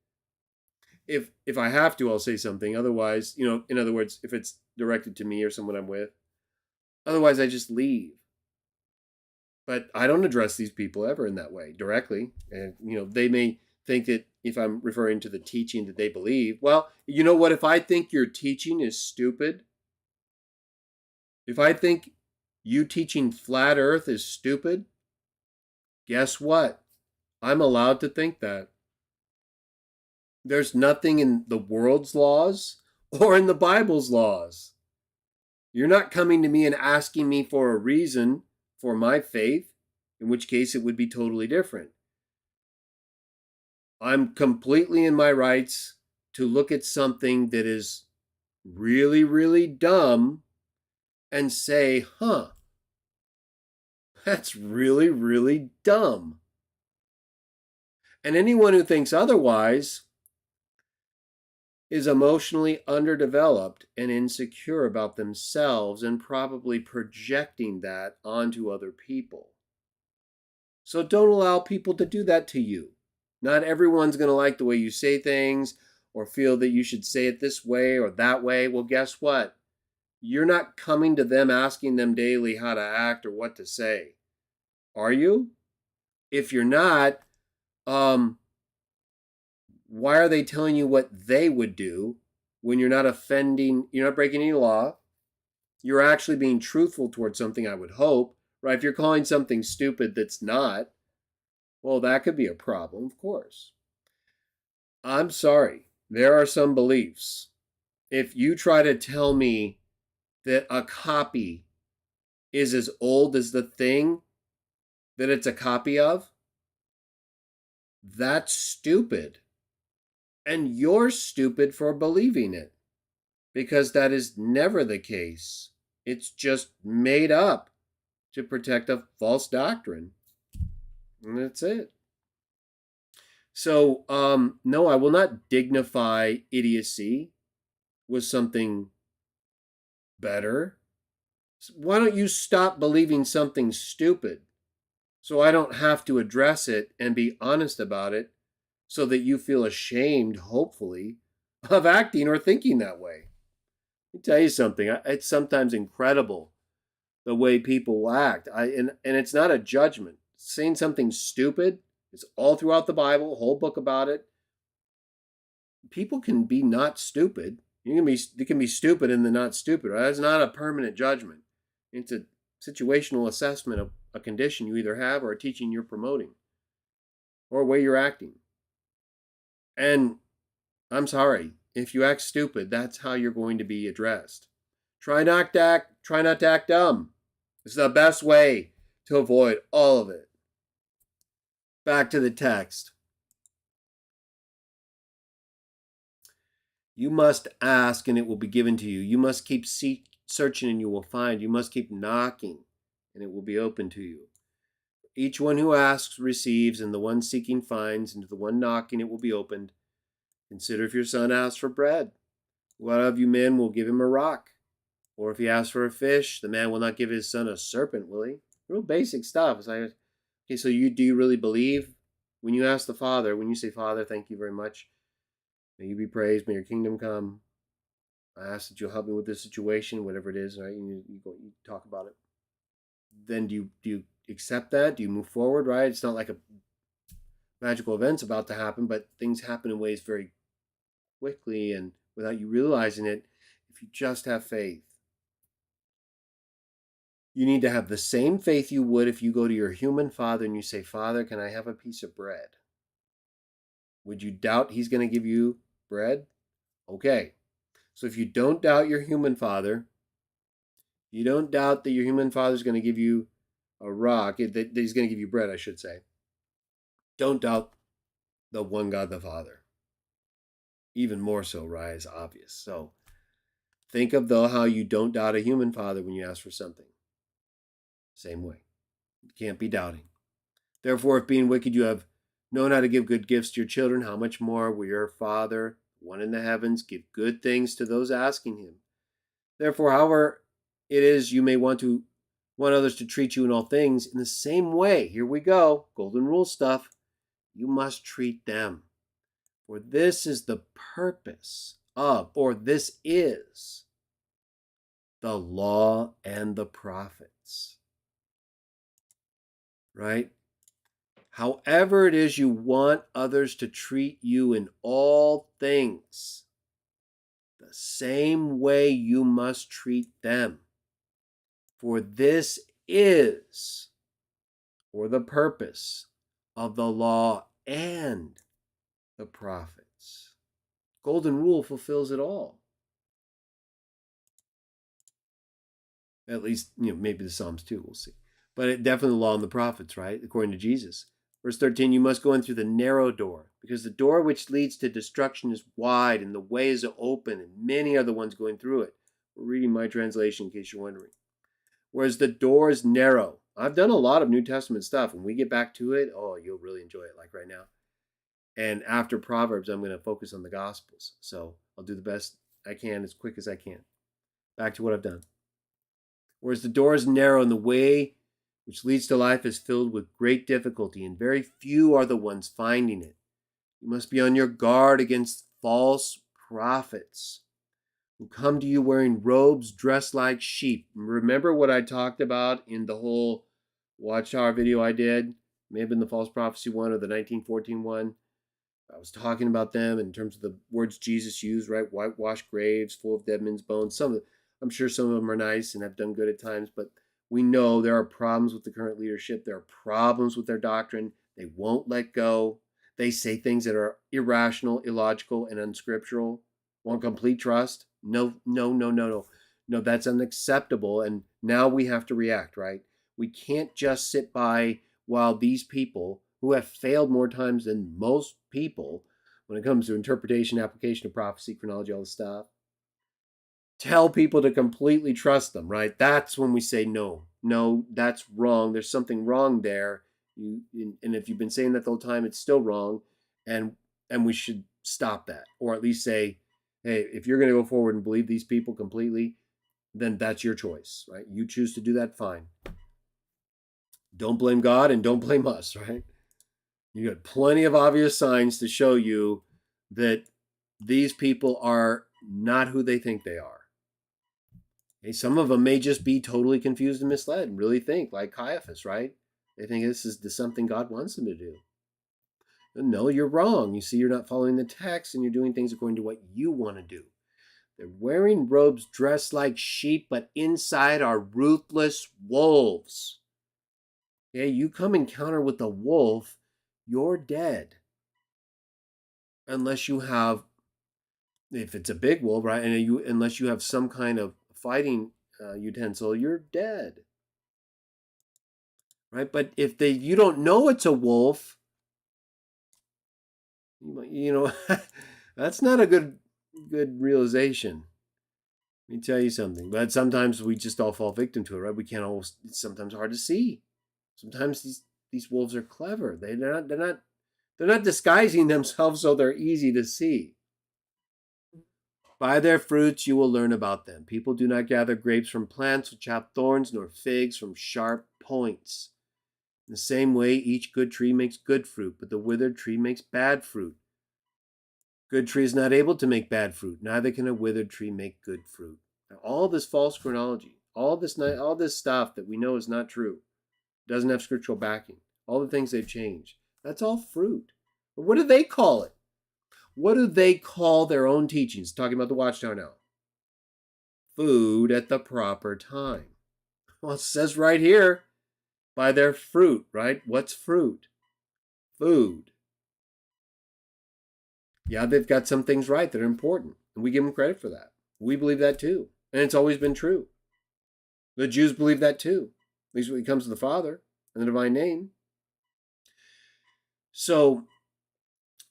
A: if I have to, I'll say something. Otherwise, in other words, if it's directed to me or someone I'm with, otherwise I just leave. But I don't address these people ever in that way directly. And, they may think that if I'm referring to the teaching that they believe, well, you know what? If I think your teaching is stupid, if I think you teaching flat earth is stupid, guess what? I'm allowed to think that. There's nothing in the world's laws or in the Bible's laws. You're not coming to me and asking me for a reason for my faith, in which case it would be totally different. I'm completely in my rights to look at something that is really, really dumb and say, that's really, really dumb. And anyone who thinks otherwise is emotionally underdeveloped and insecure about themselves and probably projecting that onto other people. So don't allow people to do that to you. Not everyone's going to like the way you say things or feel that you should say it this way or that way. Well, guess what? You're not coming to them asking them daily how to act or what to say. Are you? If you're not, why are they telling you what they would do when you're not offending, you're not breaking any law? You're actually being truthful towards something, I would hope, right? If you're calling something stupid that's not, well, that could be a problem, of course. I'm sorry. There are some beliefs. If you try to tell me that a copy is as old as the thing that it's a copy of, that's stupid. And you're stupid for believing it, because that is never the case. It's just made up to protect a false doctrine. And that's it. So, no, I will not dignify idiocy with something better. Why don't you stop believing something stupid so I don't have to address it and be honest about it so that you feel ashamed, hopefully, of acting or thinking that way? Let me tell you something. It's sometimes incredible the way people act. And it's not a judgment. Saying something stupid is all throughout the Bible, a whole book about it. People can be not stupid. They can be stupid and then not stupid. Right? That's not a permanent judgment. It's a situational assessment of a condition you either have or a teaching you're promoting or a way you're acting. And I'm sorry, if you act stupid, that's how you're going to be addressed. Try not to act dumb. It's the best way to avoid all of it. Back to the text. You must ask and it will be given to you. You must keep searching and you will find. You must keep knocking and it will be open to you. Each one who asks receives, and the one seeking finds, and to the one knocking it will be opened. Consider if your son asks for bread, what of you men will give him a rock? Or if he asks for a fish, the man will not give his son a serpent, will he? Real basic stuff. It's like, okay, so do you really believe when you ask the Father, when you say, Father, thank you very much, may you be praised, may your kingdom come, I ask that you'll help me with this situation, whatever it is, right? You talk about it. Then do you accept that? Do you move forward, right? It's not like a magical event's about to happen, but things happen in ways very quickly and without you realizing it if you just have faith. You need to have the same faith you would if you go to your human father and you say, Father, can I have a piece of bread? Would you doubt he's going to give you bread? Okay, so if you don't doubt your human father, you don't doubt that your human father is going to give you a rock, that he's going to give you bread, I should say. Don't doubt the one God the Father. Even more so, right? Is obvious. So think of though how you don't doubt a human father when you ask for something. Same way. You can't be doubting. Therefore, if being wicked you have known how to give good gifts to your children, how much more will your Father, one in the heavens, give good things to those asking him? Therefore, however it is you may want others to treat you in all things, in the same way, here we go, golden rule stuff, you must treat them. For this is the purpose of, or this is the law and the prophets. Right? However it is you want others to treat you in all things, the same way you must treat them. For this is, or the purpose of the law and the prophets. Golden rule fulfills it all. At least, maybe the Psalms too, we'll see. But it definitely the law and the prophets, right? According to Jesus. Verse 13, you must go in through the narrow door, because the door which leads to destruction is wide, and the way is open, and many are the ones going through it. We're reading my translation in case you're wondering. Whereas the door is narrow. I've done a lot of New Testament stuff. When we get back to it, oh, you'll really enjoy it, like right now. And after Proverbs, I'm going to focus on the Gospels. So I'll do the best I can as quick as I can. Back to what I've done. Whereas the door is narrow and the way which leads to life is filled with great difficulty, and very few are the ones finding it. You must be on your guard against false prophets who come to you wearing robes dressed like sheep. Remember what I talked about in the whole Watchtower video I did? It may have been the false prophecy one or the 1914 one. I was talking about them in terms of the words Jesus used, right? Whitewashed graves full of dead men's bones. I'm sure some of them are nice and have done good at times, but we know there are problems with the current leadership. There are problems with their doctrine. They won't let go. They say things that are irrational, illogical, and unscriptural. Want complete trust? No, no, no, no, no. No, that's unacceptable. And now we have to react, right? We can't just sit by while these people, who have failed more times than most people when it comes to interpretation, application of prophecy, chronology, all this stuff, tell people to completely trust them, right? That's when we say no, that's wrong. There's something wrong there. And if you've been saying that the whole time, it's still wrong, and we should stop that, or at least say, hey, if you're going to go forward and believe these people completely, then that's your choice, right? You choose to do that, fine. Don't blame God and don't blame us, right? You got plenty of obvious signs to show you that these people are not who they think they are. Okay, some of them may just be totally confused and misled and really think, like Caiaphas, right? They think this is something God wants them to do. No, you're wrong. You see, you're not following the text and you're doing things according to what you want to do. They're wearing robes dressed like sheep, but inside are ruthless wolves. Okay, you come encounter with a wolf, you're dead. Unless you have, if it's a big wolf, right? And unless you have some kind of fighting utensil, you're dead. Right? But if you don't know it's a wolf, that's not a good realization. Let me tell you something. But sometimes we just all fall victim to it, right? We can't always. It's sometimes hard to see. Sometimes these wolves are clever. They're not disguising themselves so they're easy to see. By their fruits you will learn about them. People do not gather grapes from plants which have thorns, nor figs from sharp points. In the same way, each good tree makes good fruit, but the withered tree makes bad fruit. Good tree is not able to make bad fruit, neither can a withered tree make good fruit. Now, all this false chronology, all this stuff that we know is not true, doesn't have scriptural backing, all the things they've changed, that's all fruit. But what do they call it? What do they call their own teachings? Talking about the Watchtower now. Food at the proper time. Well, it says right here, by their fruit, right? What's fruit? Food. Yeah, they've got some things right that are important. And we give them credit for that. We believe that too. And it's always been true. The Jews believe that too. At least when it comes to the Father and the divine name. So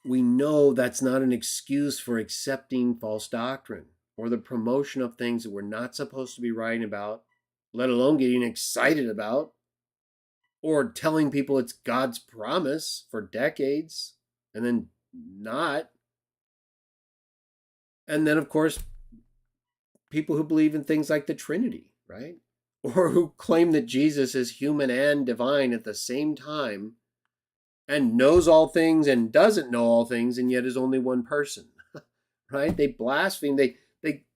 A: we know that's not an excuse for accepting false doctrine or the promotion of things that we're not supposed to be writing about, let alone getting excited about, or telling people it's God's promise for decades and then not. And then, of course, people who believe in things like the Trinity, right? Or who claim that Jesus is human and divine at the same time and knows all things and doesn't know all things and yet is only one person, right? They blaspheme. They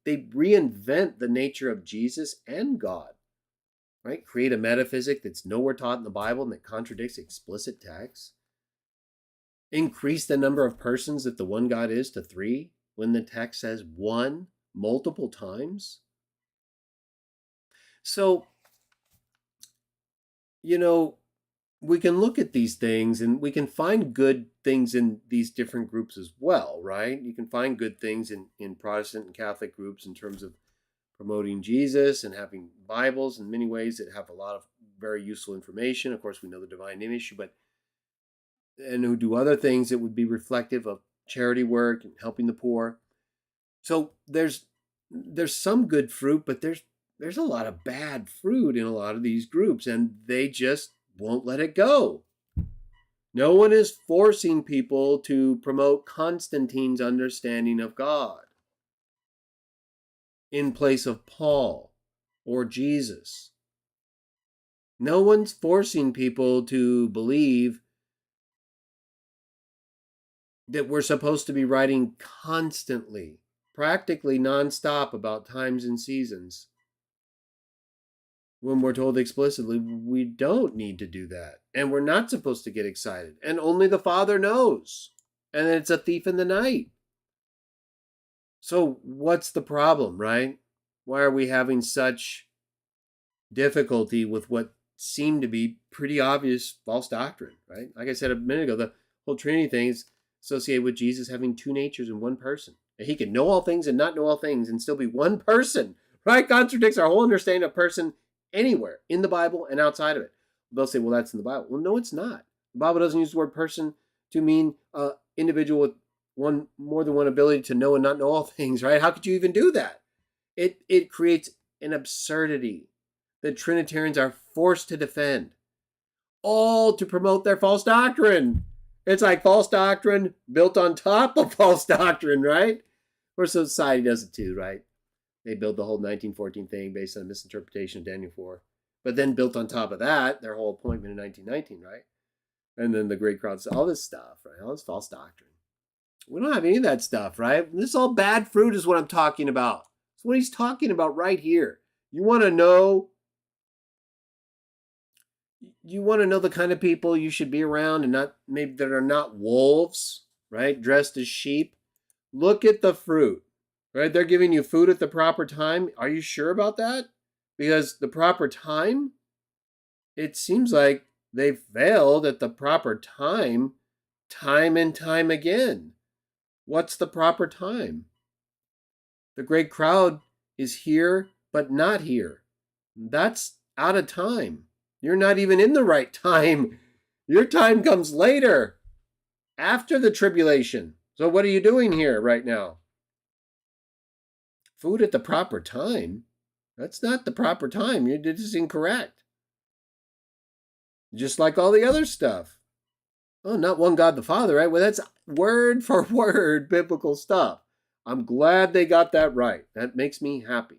A: reinvent the nature of Jesus and God, right? Create a metaphysic that's nowhere taught in the Bible and that contradicts explicit texts. Increase the number of persons that the one God is to 3 when the text says 1 multiple times. So, we can look at these things and we can find good things in these different groups as well, right? You can find good things in Protestant and Catholic groups in terms of promoting Jesus and having Bibles in many ways that have a lot of very useful information. Of course, we know the divine name issue, and who do other things that would be reflective of charity work and helping the poor. So there's some good fruit, but there's a lot of bad fruit in a lot of these groups, and they just won't let it go. No one is forcing people to promote Constantine's understanding of God in place of Paul or Jesus. No one's forcing people to believe that we're supposed to be writing constantly, practically nonstop about times and seasons, when we're told explicitly we don't need to do that. And we're not supposed to get excited. And only the Father knows. And it's a thief in the night. So what's the problem, right? Why are we having such difficulty with what seemed to be pretty obvious false doctrine, right? Like I said a minute ago, the whole Trinity thing is associated with Jesus having 2 natures in one person. And he can know all things and not know all things and still be one person, right? Contradicts our whole understanding of person anywhere in the Bible and outside of it. They'll say, well, that's in the Bible. Well, no, it's not. The Bible doesn't use the word person to mean individual with more than one ability to know and not know all things, right? How could you even do that? It creates an absurdity that Trinitarians are forced to defend, all to promote their false doctrine. It's like false doctrine built on top of false doctrine, right? Or society does it too, right? They build the whole 1914 thing based on a misinterpretation of Daniel 4. But then built on top of that, their whole appointment in 1919, right? And then the great crowds, all this stuff, right? All this false doctrine. We don't have any of that stuff, right? This is all bad fruit is what I'm talking about. It's what he's talking about right here. You want to know the kind of people you should be around and not maybe that are not wolves, right? Dressed as sheep. Look at the fruit, right? They're giving you food at the proper time. Are you sure about that? Because the proper time, it seems like they've failed at the proper time and time again. What's the proper time? The great crowd is here, but not here. That's out of time. You're not even in the right time. Your time comes later, after the tribulation. So what are you doing here right now? Food at the proper time? That's not the proper time. This is incorrect. Just like all the other stuff. Oh, not one God the Father, right? Well, that's word for word biblical stuff. I'm glad they got that right. That makes me happy.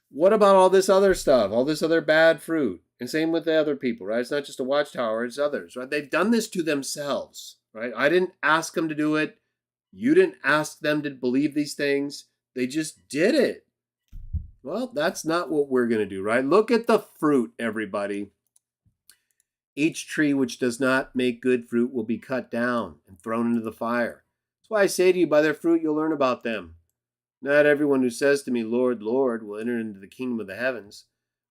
A: What about all this other stuff? All this other bad fruit? And same with the other people, right? It's not just a watchtower, it's others, right? They've done this to themselves, right? I didn't ask them to do it. You didn't ask them to believe these things. They just did it. Well, that's not what we're going to do, right? Look at the fruit, everybody. Each tree which does not make good fruit will be cut down and thrown into the fire. That's why I say to you, by their fruit you'll learn about them. Not everyone who says to me, Lord, Lord, will enter into the kingdom of the heavens.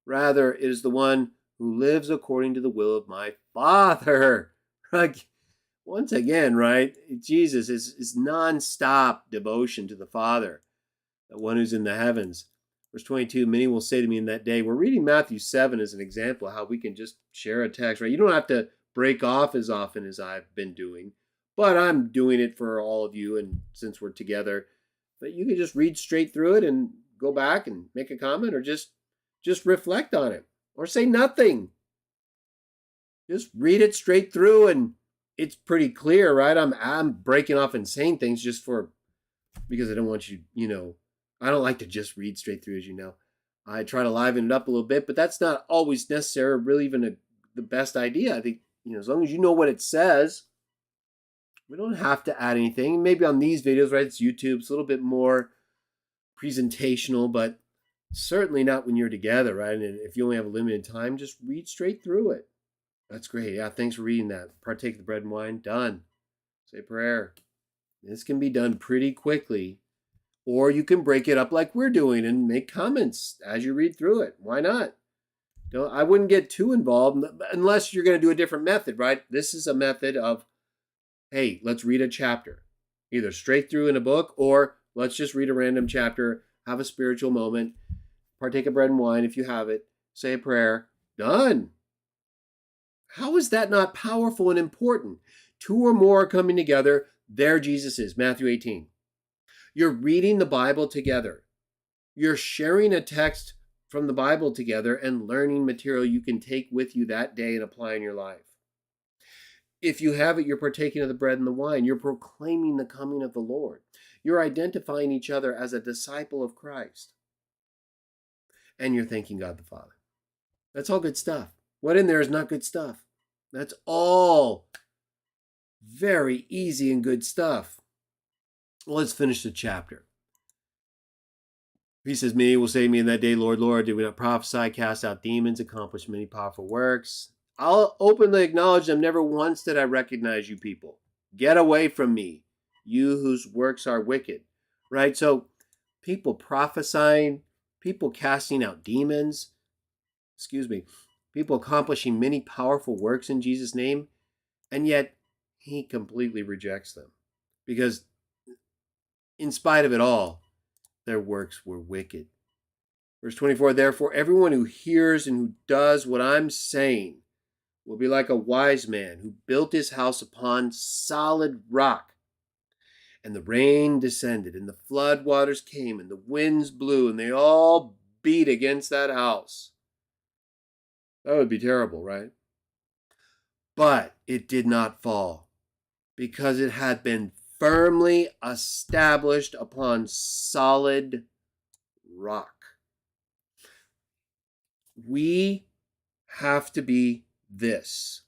A: Rather, it is the one who lives according to the will of my Father. Once again, right? Jesus is nonstop devotion to the Father, the one who's in the heavens. Verse 22, many will say to me in that day, we're reading Matthew 7 as an example of how we can just share a text, right? You don't have to break off as often as I've been doing, but I'm doing it for all of you, and since we're together, but you can just read straight through it and go back and make a comment, or just reflect on it, or say nothing. Just read it straight through, and it's pretty clear, right? I'm breaking off and saying things just for because I don't want you, I don't like to just read straight through, as you know. I try to liven it up a little bit, but that's not always necessary, or really even the best idea. I think, as long as you know what it says, we don't have to add anything. Maybe on these videos, right? It's YouTube, it's a little bit more presentational, but certainly not when you're together, right? And if you only have a limited time, just read straight through it. That's great. Yeah, thanks for reading that. Partake of the bread and wine. Done. Say a prayer. This can be done pretty quickly. Or you can break it up like we're doing and make comments as you read through it. Why not? I wouldn't get too involved unless you're going to do a different method, right? This is a method of, hey, let's read a chapter, either straight through in a book, or let's just read a random chapter, have a spiritual moment, partake of bread and wine if you have it, say a prayer. Done. How is that not powerful and important? Two or more are coming together. There Jesus is, Matthew 18. You're reading the Bible together. You're sharing a text from the Bible together and learning material you can take with you that day and apply in your life. If you have it, you're partaking of the bread and the wine. You're proclaiming the coming of the Lord. You're identifying each other as a disciple of Christ. And you're thanking God the Father. That's all good stuff. What in there is not good stuff? That's all very easy and good stuff. Well, let's finish the chapter. He says, many will say to me in that day, Lord, Lord, did we not prophesy, cast out demons, accomplish many powerful works? I'll openly acknowledge them. Never once did I recognize you people. Get away from me, you whose works are wicked. Right? So people prophesying, people casting out demons, people accomplishing many powerful works in Jesus' name, and yet he completely rejects them. Because in spite of it all, their works were wicked. Verse 24, therefore, everyone who hears and who does what I'm saying will be like a wise man who built his house upon solid rock. And the rain descended, and the flood waters came, and the winds blew, and they all beat against that house. That would be terrible, right? But it did not fall, because it had been firmly established upon solid rock. We have to be this.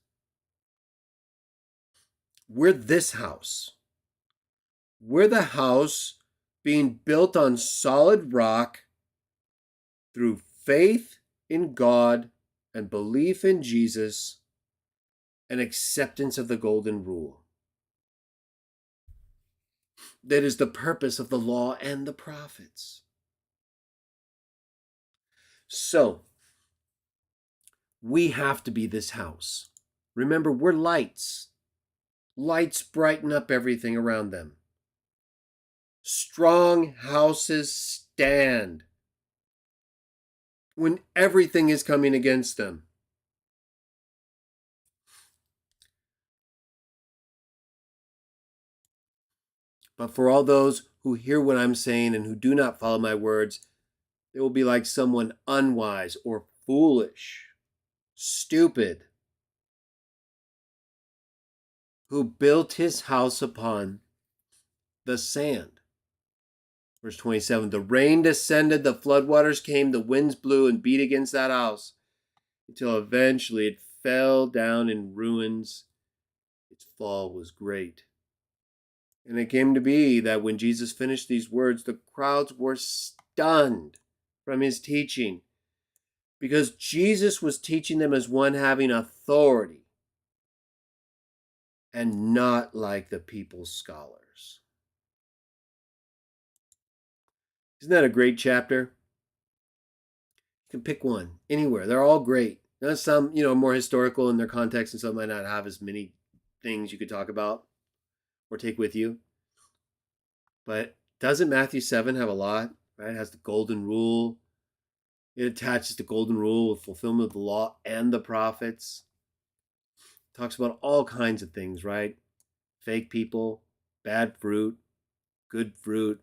A: We're this house. We're the house being built on solid rock through faith in God and belief in Jesus and acceptance of the golden rule. That is the purpose of the law and the prophets. So, we have to be this house. Remember, we're lights. Lights brighten up everything around them. Strong houses stand when everything is coming against them. But for all those who hear what I'm saying and who do not follow my words, they will be like someone unwise or foolish, stupid, who built his house upon the sand. Verse 27, the rain descended, the floodwaters came, the winds blew and beat against that house until eventually it fell down in ruins. Its fall was great. And it came to be that when Jesus finished these words, the crowds were stunned from his teaching, because Jesus was teaching them as one having authority and not like the people's scholars. Isn't that a great chapter? You can pick one anywhere. They're all great. Now some, more historical in their context, and some might not have as many things you could talk about or take with you. But doesn't Matthew 7 have a lot, right? It has the golden rule. It attaches the golden rule with fulfillment of the law and the prophets. It talks about all kinds of things, right? Fake people, bad fruit, good fruit,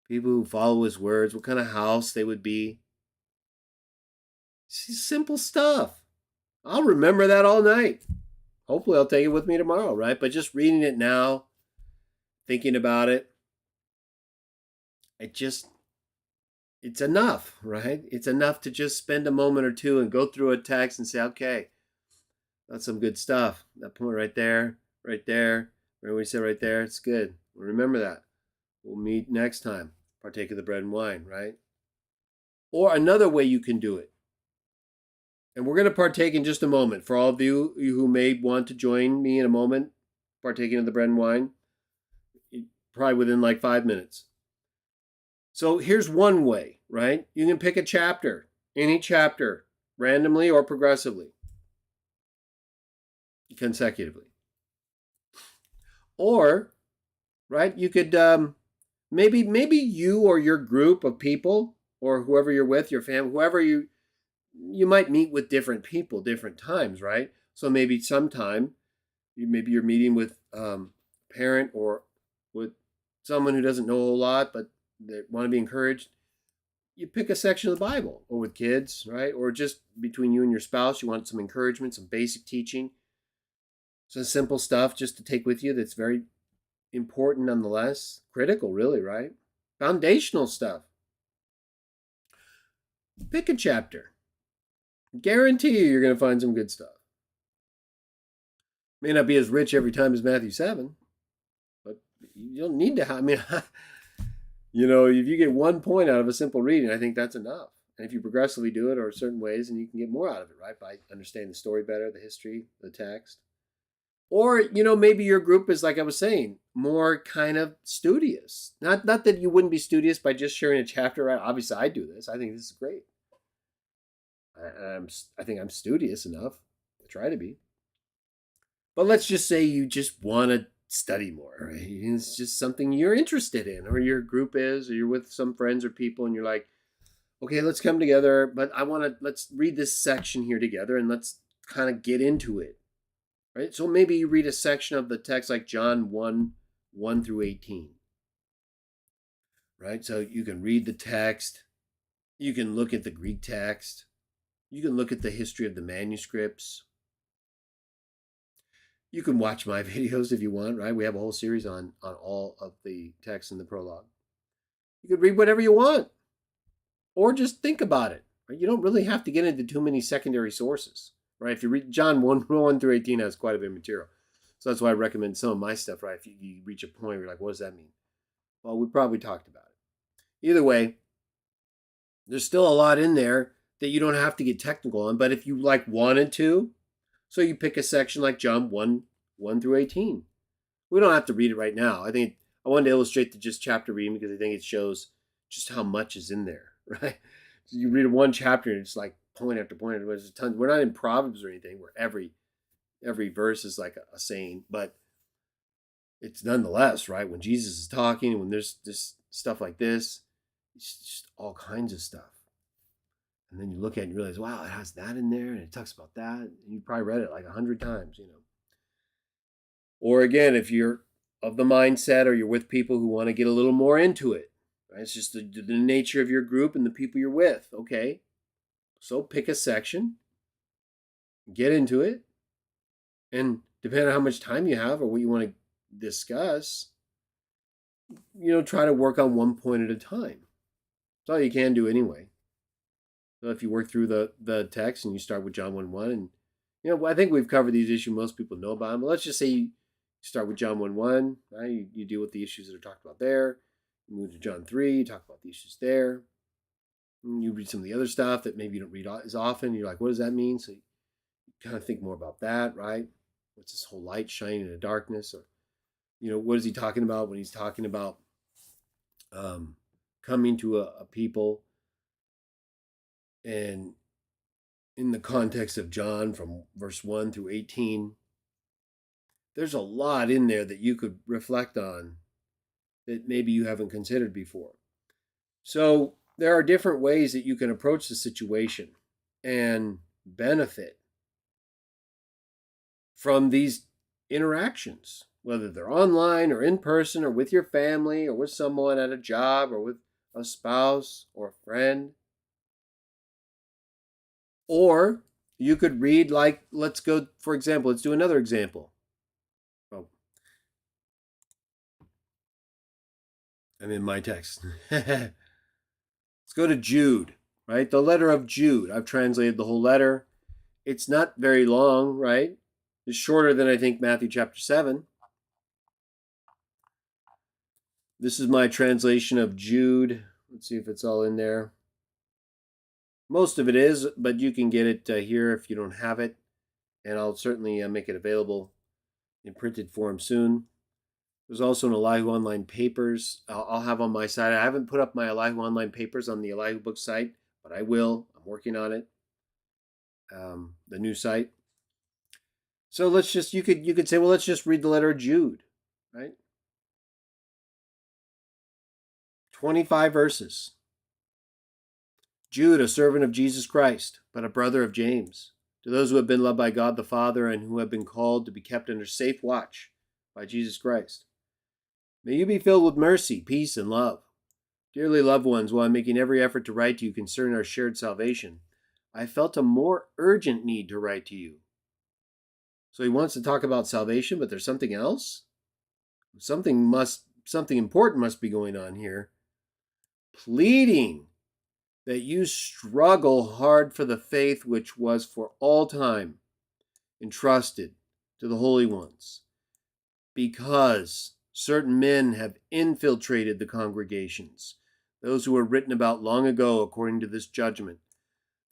A: people who follow his words, what kind of house they would be. It's simple stuff. I'll remember that all night. Hopefully I'll take it with me tomorrow, right? But just reading it now, thinking about it, it's enough, right? It's enough to just spend a moment or two and go through a text and say, okay, that's some good stuff. That point right there, remember what we said right there? It's good. Remember that. We'll meet next time. Partake of the bread and wine, right? Or another way you can do it. And we're going to partake in just a moment. For all of you who may want to join me in a moment, partaking of the bread and wine, probably within like 5 minutes. So here's one way, right? You can pick a chapter, any chapter, randomly or progressively, consecutively. Or, right, you could maybe you or your group of people or whoever you're with, your family, whoever you might meet with different people, different times, right? So maybe sometime, maybe you're meeting with a parent or with someone who doesn't know a whole lot, but they want to be encouraged. You pick a section of the Bible, or with kids, right? Or just between you and your spouse, you want some encouragement, some basic teaching, some simple stuff just to take with you that's very important nonetheless. Critical, really, right? Foundational stuff. Pick a chapter. Guarantee you're going to find some good stuff. May not be as rich every time as Matthew 7, but you don't need to. I mean, if you get 1 point out of a simple reading, I think that's enough. And if you progressively do it or certain ways, then you can get more out of it, right? By understanding the story better, the history, the text. Or, maybe your group is, like I was saying, more kind of studious. Not that you wouldn't be studious by just sharing a chapter, right? Obviously, I do this. I think this is great. I think I'm studious enough. I try to be. But let's just say you just want to study more, right? It's just something you're interested in, or your group is, or you're with some friends or people, and you're like, okay, let's come together, but let's read this section here together, and let's kind of get into it, right? So maybe you read a section of the text like John 1 through 18, right? So you can read the text, you can look at the Greek text, you can look at the history of the manuscripts. You can watch my videos if you want, right? We have a whole series on all of the text in the prologue. You could read whatever you want, or just think about it. Right? You don't really have to get into too many secondary sources, right? If you read John 1 through 18 has quite a bit of material. So that's why I recommend some of my stuff, right? If you reach a point where you're like, what does that mean? Well, we probably talked about it. Either way, there's still a lot in there that you don't have to get technical on, but if you wanted to, so you pick a section like John 1 through 18. We don't have to read it right now. I wanted to illustrate the just chapter reading because I think it shows just how much is in there, right? So you read one chapter and it's like point after point. There's a ton. We're not in Proverbs or anything where every verse is like a saying, but it's nonetheless, right? When Jesus is talking, when there's this stuff like this, it's just all kinds of stuff. And then you look at it and you realize, wow, it has that in there and it talks about that. And you probably read it like 100 times, Or again, if you're of the mindset or you're with people who want to get a little more into it, right? It's just the nature of your group and the people you're with. Okay. So pick a section, get into it, and depending on how much time you have or what you want to discuss, try to work on 1 point at a time. That's all you can do anyway. So if you work through the text and you start with John 1:1, and I think we've covered these issues. Most people know about them. But let's just say you start with John 1:1, right? You deal with the issues that are talked about there. You move to John 3, you talk about the issues there. And you read some of the other stuff that maybe you don't read as often. You're like, what does that mean? So you kind of think more about that, right? What's this whole light shining in the darkness? Or, what is he talking about when he's talking about coming to a people? And in the context of John from verse 1 through 18, there's a lot in there that you could reflect on that maybe you haven't considered before. So there are different ways that you can approach the situation and benefit from these interactions, whether they're online or in person or with your family or with someone at a job or with a spouse or a friend. Or you could read, like, let's go, for example, let's do another example. Oh, I'm in my text. Let's go to Jude, right? The letter of Jude. I've translated the whole letter. It's not very long, right? It's shorter than, I think, Matthew chapter 7. This is my translation of Jude. Let's see if it's all in there. Most of it is, but you can get it here if you don't have it. And I'll certainly make it available in printed form soon. There's also an Elihu Online Papers I'll have on my site. I haven't put up my Elihu Online Papers on the Elihu Book site, but I will. I'm working on it. The new site. So let's just, you could say, well, let's just read the letter of Jude, right? 25 verses. Jude, a servant of Jesus Christ, but a brother of James, to those who have been loved by God the Father and who have been called to be kept under safe watch by Jesus Christ. May you be filled with mercy, peace, and love. Dearly loved ones, while I'm making every effort to write to you concerning our shared salvation, I felt a more urgent need to write to you. So he wants to talk about salvation, but there's something else? Something important must be going on here. Pleading that you struggle hard for the faith which was for all time entrusted to the holy ones, because certain men have infiltrated the congregations, those who were written about long ago according to this judgment,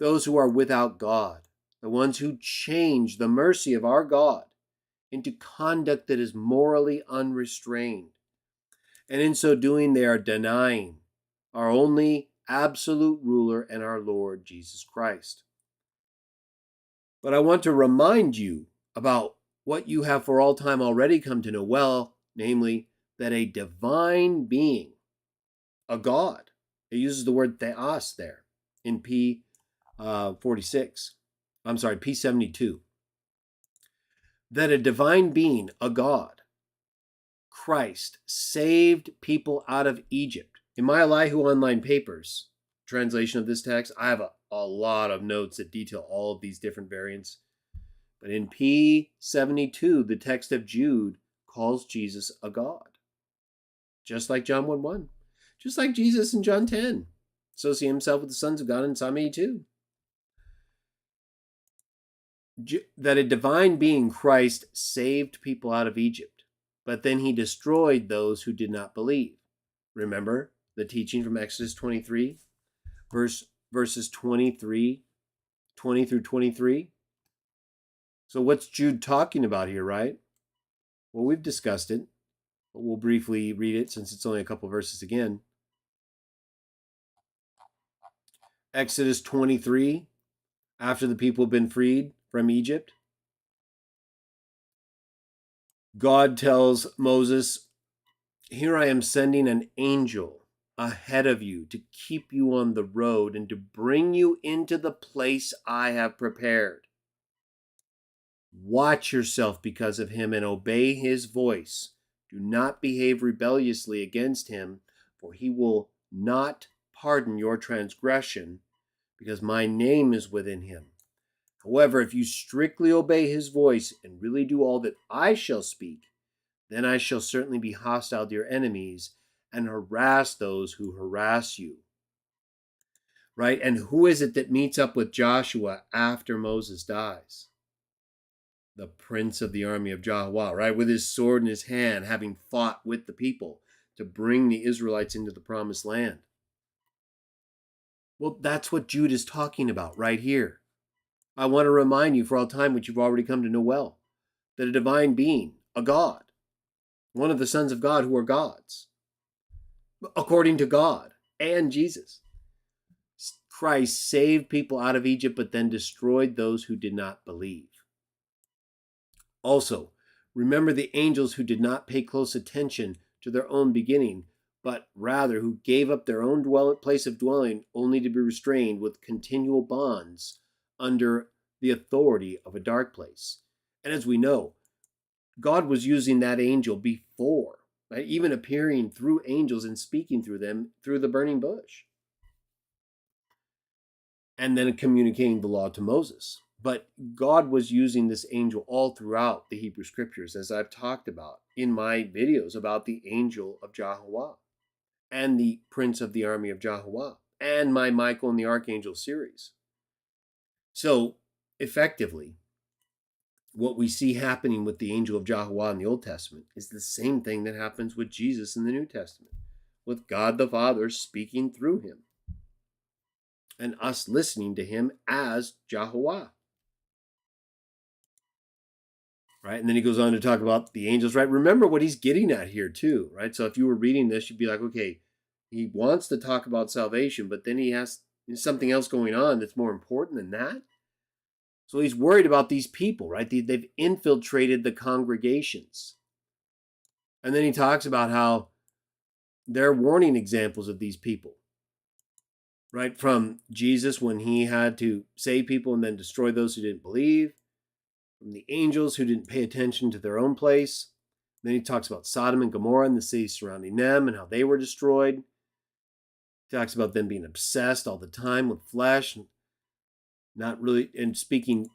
A: those who are without God, the ones who change the mercy of our God into conduct that is morally unrestrained. And in so doing, they are denying our only absolute ruler and our Lord Jesus Christ. But I want to remind you about what you have for all time already come to know well, namely that a divine being, a God, it uses the word theos there in P72, that a divine being, a God, Christ, saved people out of Egypt. In my Elihu Online Papers translation of this text, I have a lot of notes that detail all of these different variants. But in P72, the text of Jude calls Jesus a God. Just like John 1:1. Just like Jesus in John 10. Associate himself with the sons of God in Psalm 82. That a divine being, Christ, saved people out of Egypt, but then he destroyed those who did not believe. Remember the teaching from Exodus 23, verses 20 through 23? So what's Jude talking about here, right? Well, we've discussed it, but we'll briefly read it since it's only a couple verses again. Exodus 23, after the people have been freed from Egypt, God tells Moses, "Here I am sending an angel ahead of you to keep you on the road and to bring you into the place I have prepared. Watch yourself because of him and obey his voice. Do not behave rebelliously against him, for he will not pardon your transgression, because my name is within him. However, if you strictly obey his voice and really do all that I shall speak, then I shall certainly be hostile to your enemies and harass those who harass you." Right? And who is it that meets up with Joshua after Moses dies? The prince of the army of Jah, right? With his sword in his hand, having fought with the people to bring the Israelites into the promised land. Well, that's what Jude is talking about right here. I want to remind you for all time, which you've already come to know well, that a divine being, a God, one of the sons of God who are gods, according to God and Jesus, Christ saved people out of Egypt, but then destroyed those who did not believe. Also, Remember the angels who did not pay close attention to their own beginning, but rather who gave up their own place of dwelling only to be restrained with continual bonds under the authority of a dark place. And as we know, God was using that angel before, right? Even appearing through angels and speaking through them through the burning bush. And then communicating the law to Moses. But God was using this angel all throughout the Hebrew scriptures, as I've talked about in my videos about the angel of Jehovah and the prince of the army of Jehovah and my Michael and the Archangel series. So effectively, what we see happening with the angel of Jehovah in the Old Testament is the same thing that happens with Jesus in the New Testament, with God the Father speaking through him and us listening to him as Jehovah. Right? And then he goes on to talk about the angels, right? Remember what he's getting at here too, right? So if you were reading this, you'd be like, okay, he wants to talk about salvation, but then he has something else going on that's more important than that. So he's worried about these people, right? They've infiltrated the congregations. And then he talks about how they're warning examples of these people, right? From Jesus when he had to save people and then destroy those who didn't believe, from the angels who didn't pay attention to their own place. Then he talks about Sodom and Gomorrah and the cities surrounding them and how they were destroyed. He talks about them being obsessed all the time with flesh, and not really, and speaking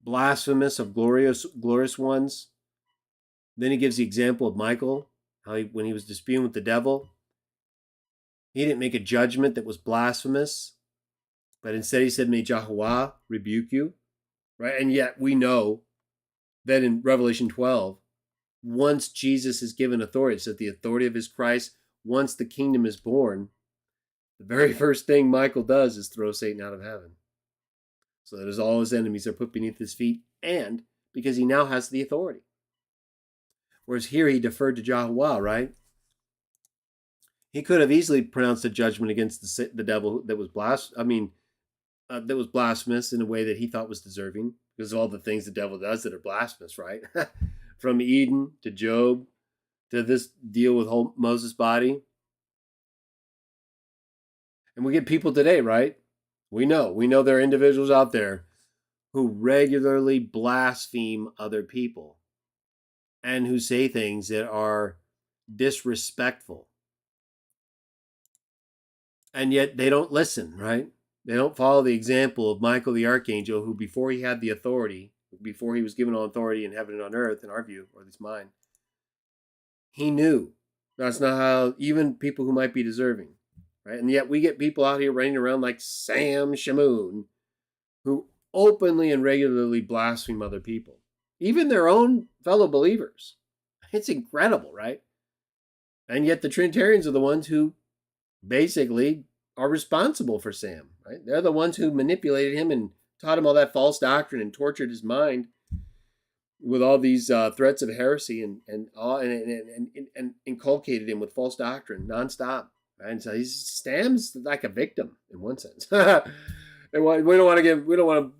A: blasphemous of glorious ones. Then he gives the example of Michael, how when he was disputing with the devil, he didn't make a judgment that was blasphemous, but instead he said, "May Jehovah rebuke you." Right? And yet we know that in Revelation 12, once Jesus is given authority, so the authority of his Christ, once the kingdom is born, the very first thing Michael does is throw Satan out of heaven, so that as all his enemies are put beneath his feet, and because he now has the authority. Whereas here he deferred to Jehovah, right? He could have easily pronounced a judgment against the devil that was that was blasphemous in a way that he thought was deserving, because of all the things the devil does that are blasphemous, right? From Eden to Job to this deal with whole Moses' body. And we get people today, right? We know there are individuals out there who regularly blaspheme other people and who say things that are disrespectful. And yet they don't listen, right? They don't follow the example of Michael the Archangel, who before he had the authority, before he was given all authority in heaven and on earth, in our view, or at least mine, he knew that's not how even people who might be deserving, right? And yet we get people out here running around like Sam Shamoon, who openly and regularly blaspheme other people, even their own fellow believers. It's incredible, right? And yet the Trinitarians are the ones who basically are responsible for Sam, right? They're the ones who manipulated him and taught him all that false doctrine and tortured his mind with all these threats of heresy and inculcated him with false doctrine nonstop. Right? And so Sam's like a victim in one sense. And we don't want to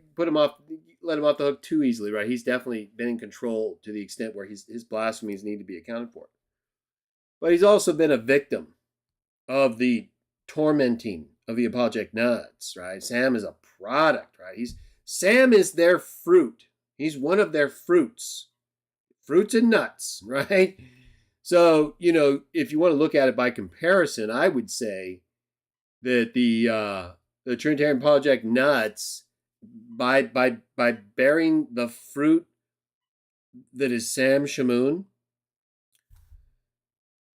A: let him off the hook too easily, right? He's definitely been in control to the extent where his blasphemies need to be accounted for. But he's also been a victim of the tormenting of the apologetic nuts, right? Sam is a product, right? Sam is their fruit. He's one of their fruits and nuts, right? So, if you want to look at it by comparison, I would say that the Trinitarian apologetic nuts, by bearing the fruit that is Sam Shamoon,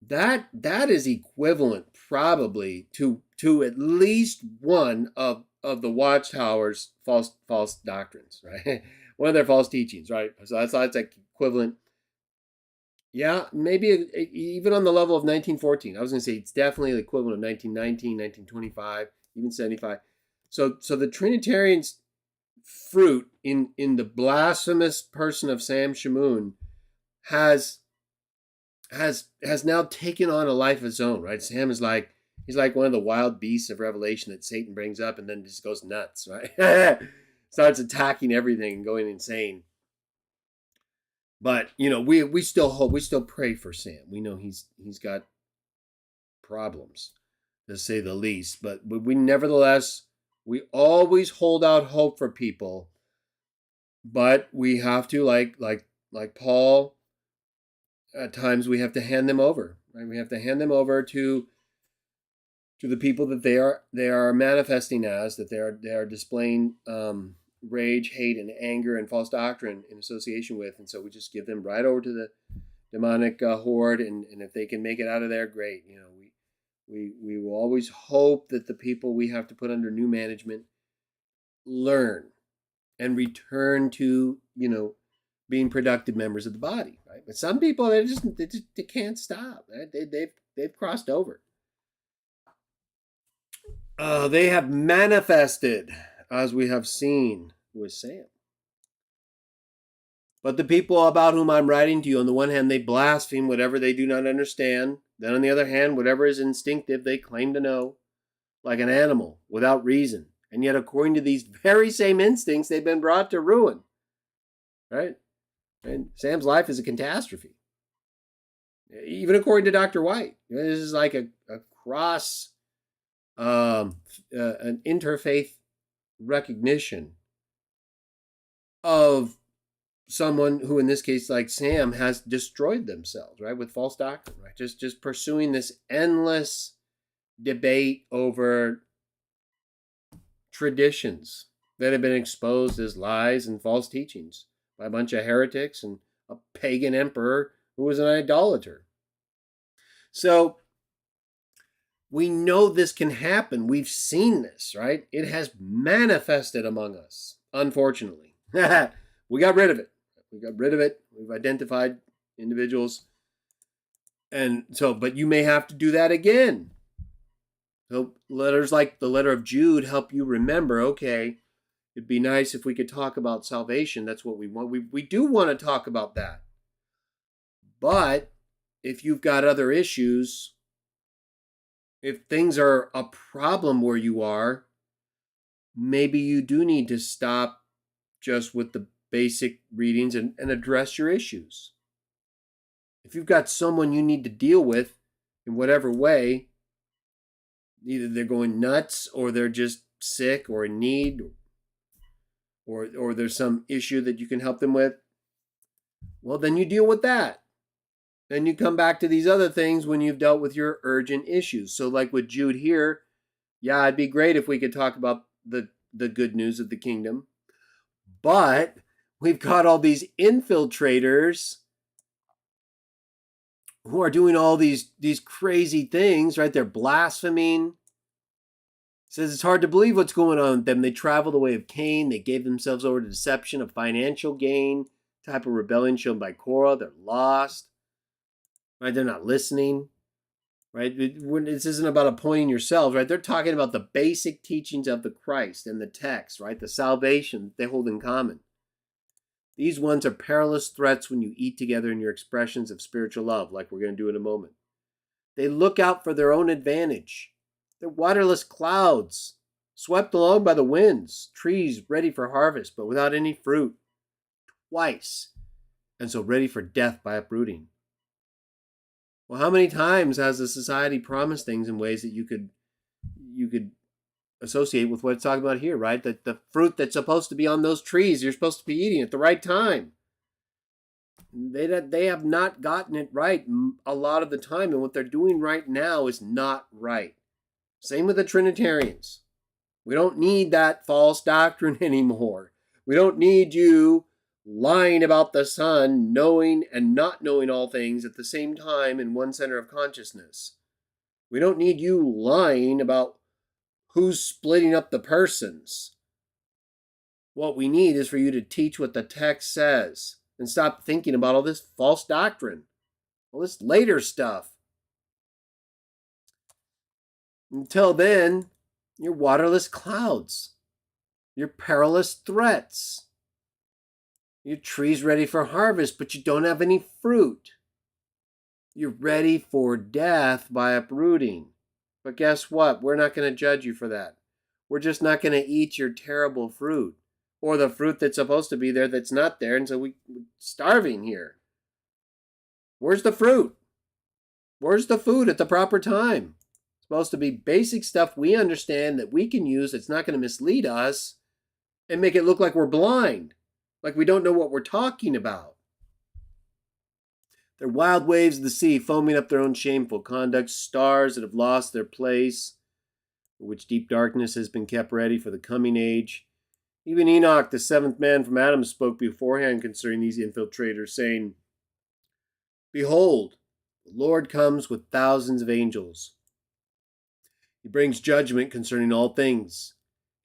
A: that is equivalent probably to at least one of the Watchtower's false doctrines, right? One of their false teachings, right? So that's like equivalent. Yeah, maybe even on the level of 1914. I was going to say it's definitely the equivalent of 1919, 1925, even 75. So the Trinitarians' fruit in the blasphemous person of Sam Shamoon has now taken on a life of his own, right? Sam is he's like one of the wild beasts of Revelation that Satan brings up and then just goes nuts, right? Starts attacking everything and going insane. But we still hope, we still pray for Sam. We know he's got problems, to say the least. But we nevertheless, we always hold out hope for people. But we have to, like Paul, at times we have to hand them over. Right? We have to hand them over to the people that they are manifesting as, that they are displaying rage, hate, and anger and false doctrine in association with. And so we just give them right over to the demonic horde, and if they can make it out of there, great. We will always hope that the people we have to put under new management learn and return to being productive members of the body, right? But some people, they can't stop. Right? They've crossed over. They have manifested, as we have seen with Sam. But the people about whom I'm writing to you, on the one hand, they blaspheme whatever they do not understand. Then on the other hand, whatever is instinctive, they claim to know, like an animal, without reason. And yet, according to these very same instincts, they've been brought to ruin. Right? And Sam's life is a catastrophe. Even according to Dr. White. This is like a cross, an interfaith recognition of someone who, in this case, like Sam, has destroyed themselves, right, with false doctrine, right? Just pursuing this endless debate over traditions that have been exposed as lies and false teachings by a bunch of heretics and a pagan emperor who was an idolater. So we know this can happen. We've seen this, right? It has manifested among us, unfortunately. We got rid of it. We've identified individuals. And so, but you may have to do that again. So letters like the letter of Jude help you remember, okay, it'd be nice if we could talk about salvation. That's what we want. We do want to talk about that. But if you've got other issues, if things are a problem where you are, maybe you do need to stop just with the basic readings and address your issues. If you've got someone you need to deal with in whatever way, either they're going nuts or they're just sick or in need, or there's some issue that you can help them with, well, then you deal with that. Then you come back to these other things when you've dealt with your urgent issues. So like with Jude here, yeah, it'd be great if we could talk about the good news of the kingdom. But we've got all these infiltrators who are doing all these crazy things, right? They're blaspheming. It says it's hard to believe what's going on with them. They travel the way of Cain. They gave themselves over to deception of financial gain, type of rebellion shown by Korah. They're lost. Right? They're not listening. Right? This isn't about appointing yourselves, right? They're talking about the basic teachings of the Christ and the text, right? The salvation they hold in common. These ones are perilous threats when you eat together in your expressions of spiritual love, like we're going to do in a moment. They look out for their own advantage. They're waterless clouds, swept along by the winds, trees ready for harvest, but without any fruit. Twice, and so ready for death by uprooting. Well, how many times has the society promised things in ways that you could associate with what it's talking about here, right? That the fruit that's supposed to be on those trees, you're supposed to be eating at the right time. They have not gotten it right a lot of the time, and what they're doing right now is not right. Same with the Trinitarians. We don't need that false doctrine anymore. We don't need you lying about the Son, knowing and not knowing all things at the same time in one center of consciousness. We don't need you lying about who's splitting up the persons. What we need is for you to teach what the text says and stop thinking about all this false doctrine, all this later stuff. Until then, you're waterless clouds. You're perilous threats. Your tree's ready for harvest, but you don't have any fruit. You're ready for death by uprooting. But guess what? We're not going to judge you for that. We're just not going to eat your terrible fruit. or the fruit that's supposed to be there that's not there, and so we're starving here. Where's the fruit? Where's the food at the proper time? It's supposed to be basic stuff we understand that we can use that's not going to mislead us and make it look like we're blind, like we don't know what we're talking about. They're wild waves of the sea, foaming up their own shameful conduct, stars that have lost their place, for which deep darkness has been kept ready for the coming age. Even Enoch, the seventh man from Adam, spoke beforehand concerning these infiltrators, saying, "Behold, the Lord comes with thousands of angels. He brings judgment concerning all things,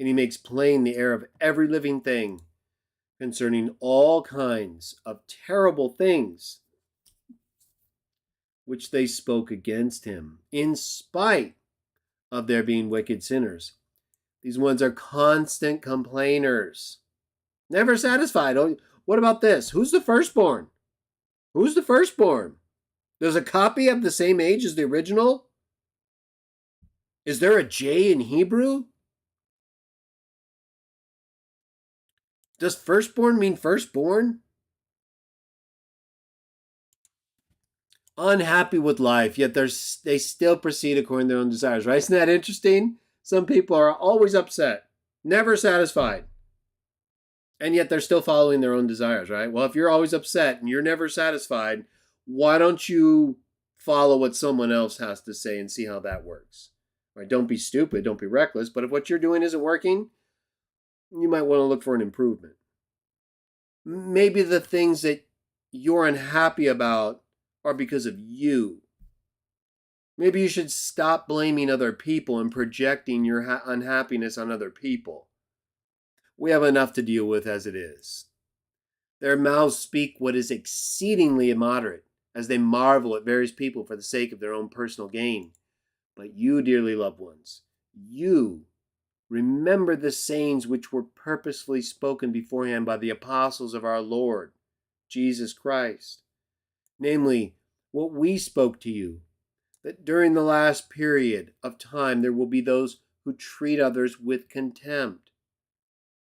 A: and he makes plain the error of every living thing, concerning all kinds of terrible things which they spoke against him, in spite of their being wicked sinners." These ones are constant complainers, never satisfied. Oh, what about this? Who's the firstborn? Who's the firstborn? There's a copy of the same age as the original? Is there a J in Hebrew? Does firstborn mean firstborn? Unhappy with life, yet they still proceed according to their own desires, right? Isn't that interesting? Some people are always upset, never satisfied, and yet they're still following their own desires, right? Well, if you're always upset and you're never satisfied, why don't you follow what someone else has to say and see how that works? Right? Don't be stupid, don't be reckless, but if what you're doing isn't working, you might want to look for an improvement. Maybe the things that you're unhappy about are because of you. Maybe you should stop blaming other people and projecting your unhappiness on other people. We have enough to deal with as it is. Their mouths speak what is exceedingly immoderate, as they marvel at various people for the sake of their own personal gain. But you, dearly loved ones, you remember the sayings which were purposefully spoken beforehand by the apostles of our Lord Jesus Christ, namely, what we spoke to you, that during the last period of time there will be those who treat others with contempt,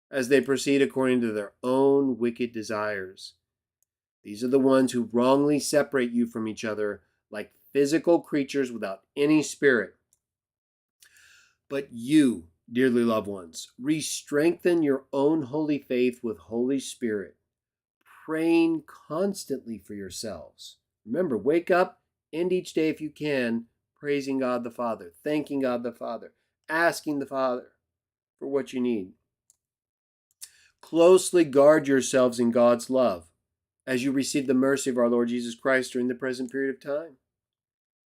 A: as they proceed according to their own wicked desires. These are the ones who wrongly separate you from each other, like physical creatures without any spirit. But you, dearly loved ones, re-strengthen your own holy faith with Holy Spirit, praying constantly for yourselves. Remember, wake up, end each day if you can, praising God the Father, thanking God the Father, asking the Father for what you need. Closely guard yourselves in God's love as you receive the mercy of our Lord Jesus Christ during the present period of time.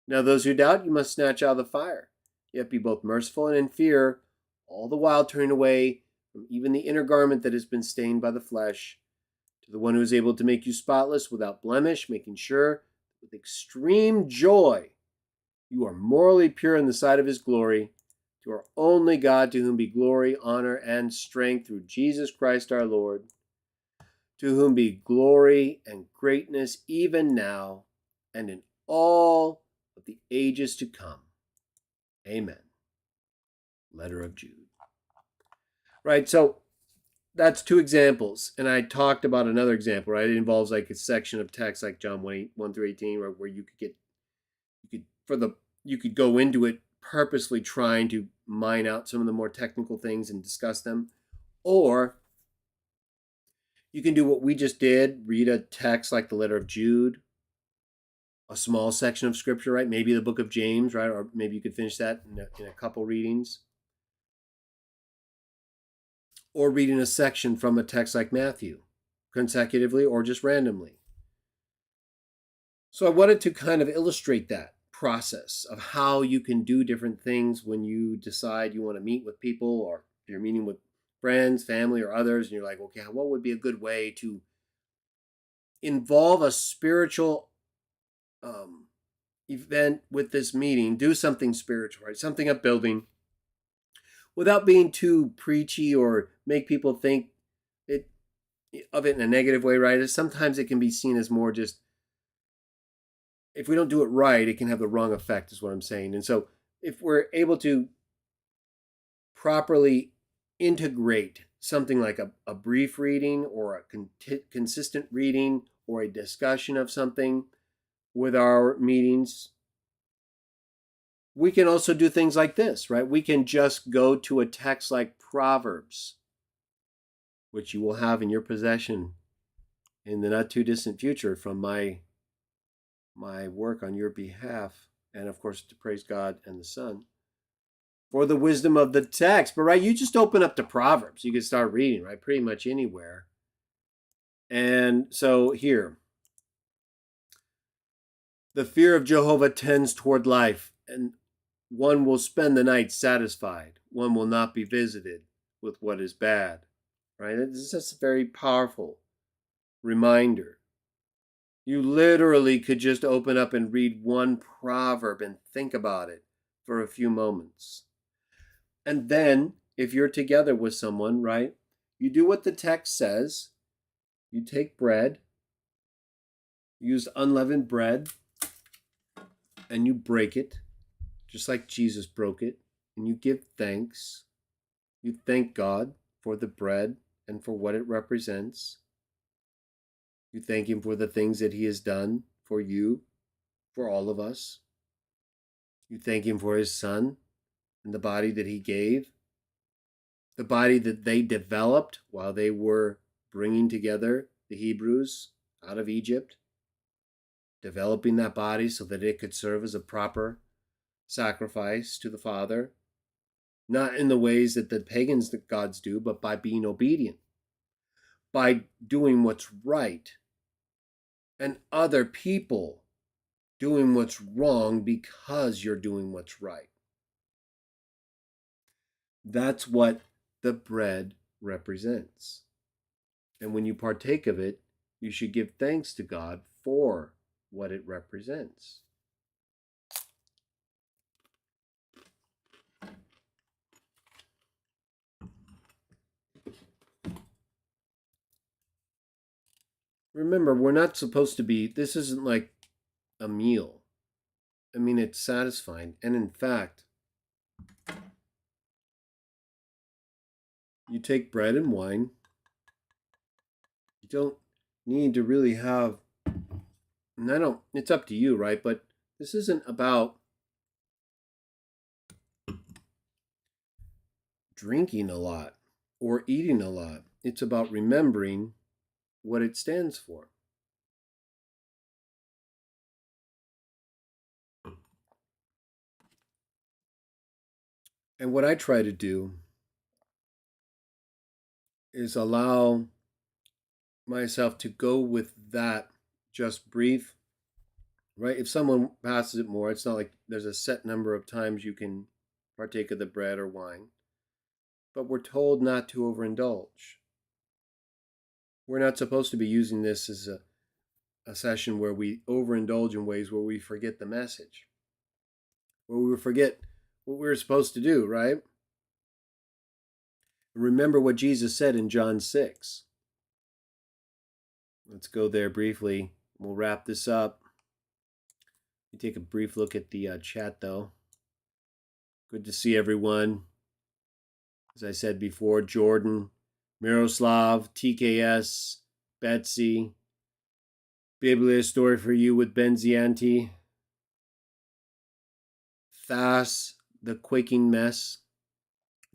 A: Now those who doubt you must snatch out of the fire, yet be both merciful and in fear, all the while turning away from even the inner garment that has been stained by the flesh, to the one who is able to make you spotless without blemish, making sure that with extreme joy you are morally pure in the sight of his glory. To our only God, to whom be glory, honor, and strength through Jesus Christ our Lord, to whom be glory and greatness even now and in all of the ages to come. Amen. Letter of Jude. Right, so that's two examples, and I talked about another example, right? It involves like a section of text like John 1 through 18, where you could go into it purposely trying to mine out some of the more technical things and discuss them, or you can do what we just did, read a text like the letter of Jude, a small section of scripture, right? Maybe the book of James, right? Or maybe you could finish that in a couple readings. Or reading a section from a text like Matthew, consecutively or just randomly. So I wanted to kind of illustrate that process of how you can do different things when you decide you want to meet with people, or you're meeting with friends, family, or others, and you're like, okay, what would be a good way to involve a spiritual event with this meeting, do something spiritual, right? Something upbuilding, without being too preachy or make people think of it in a negative way, right? Sometimes it can be seen as more just, if we don't do it right, it can have the wrong effect, is what I'm saying. And so if we're able to properly integrate something like a brief reading or a consistent reading or a discussion of something with our meetings. We can also do things like this, right? We can just go to a text like Proverbs, which you will have in your possession in the not too distant future from my work on your behalf, and of course to praise God and the Son for the wisdom of the text. But right, you just open up to Proverbs, you can start reading, right, pretty much anywhere. And so here, the fear of Jehovah tends toward life, and one will spend the night satisfied. One will not be visited with what is bad. Right? This is just a very powerful reminder. You literally could just open up and read one proverb and think about it for a few moments. And then, if you're together with someone, right, you do what the text says. You take bread, use unleavened bread, and you break it, just like Jesus broke it, and you give thanks. You thank God for the bread and for what it represents. You thank Him for the things that He has done for you, for all of us. You thank Him for His Son and the body that He gave, the body that they developed while they were bringing together the Hebrews out of Egypt, developing that body so that it could serve as a proper sacrifice to the Father, not in the ways that the pagans, the gods do, but by being obedient, by doing what's right, and other people doing what's wrong because you're doing what's right. That's what the bread represents. And when you partake of it, you should give thanks to God for what it represents. Remember, we're not supposed to be, this isn't like a meal. I mean, it's satisfying. And in fact, you take bread and wine. You don't need to really have, and it's up to you, right? But this isn't about drinking a lot or eating a lot. It's about remembering what it stands for. And what I try to do is allow myself to go with that just brief, right? If someone passes it more, it's not like there's a set number of times you can partake of the bread or wine, but we're told not to overindulge. We're not supposed to be using this as a session where we overindulge in ways where we forget the message, where we forget what we're supposed to do, right? Remember what Jesus said in John 6. Let's go there briefly. We'll wrap this up. We take a brief look at the chat, though. Good to see everyone. As I said before, Jordan, Miroslav, TKS, Betsy, Biblia Story for You with Benzianti, Thas, The Quaking Mess,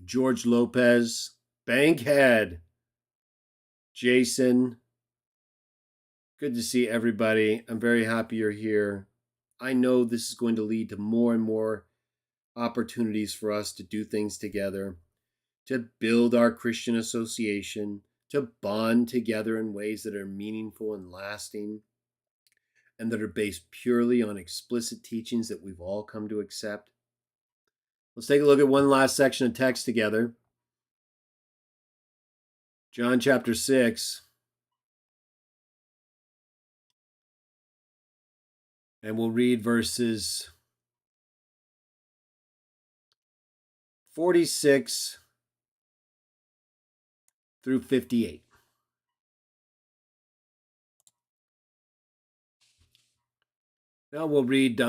A: George Lopez, Bankhead, Jason. Good to see everybody. I'm very happy you're here. I know this is going to lead to more and more opportunities for us to do things together, to build our Christian association, to bond together in ways that are meaningful and lasting, and that are based purely on explicit teachings that we've all come to accept. Let's take a look at one last section of text together. John chapter 6. And we'll read verses 46 through 58. Now we'll read,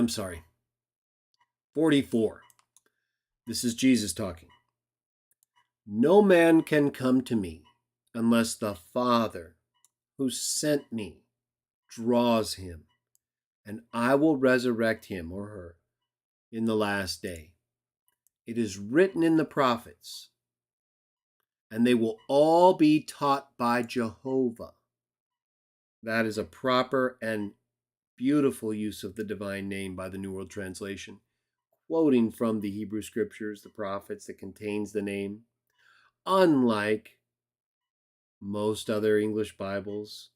A: 44. This is Jesus talking. No man can come to me unless the Father who sent me draws him, and I will resurrect him or her in the last day. It is written in the prophets, and they will all be taught by Jehovah. That is a proper and beautiful use of the divine name by the New World Translation, quoting from the Hebrew scriptures, the prophets, that contains the name. Unlike most other English Bibles,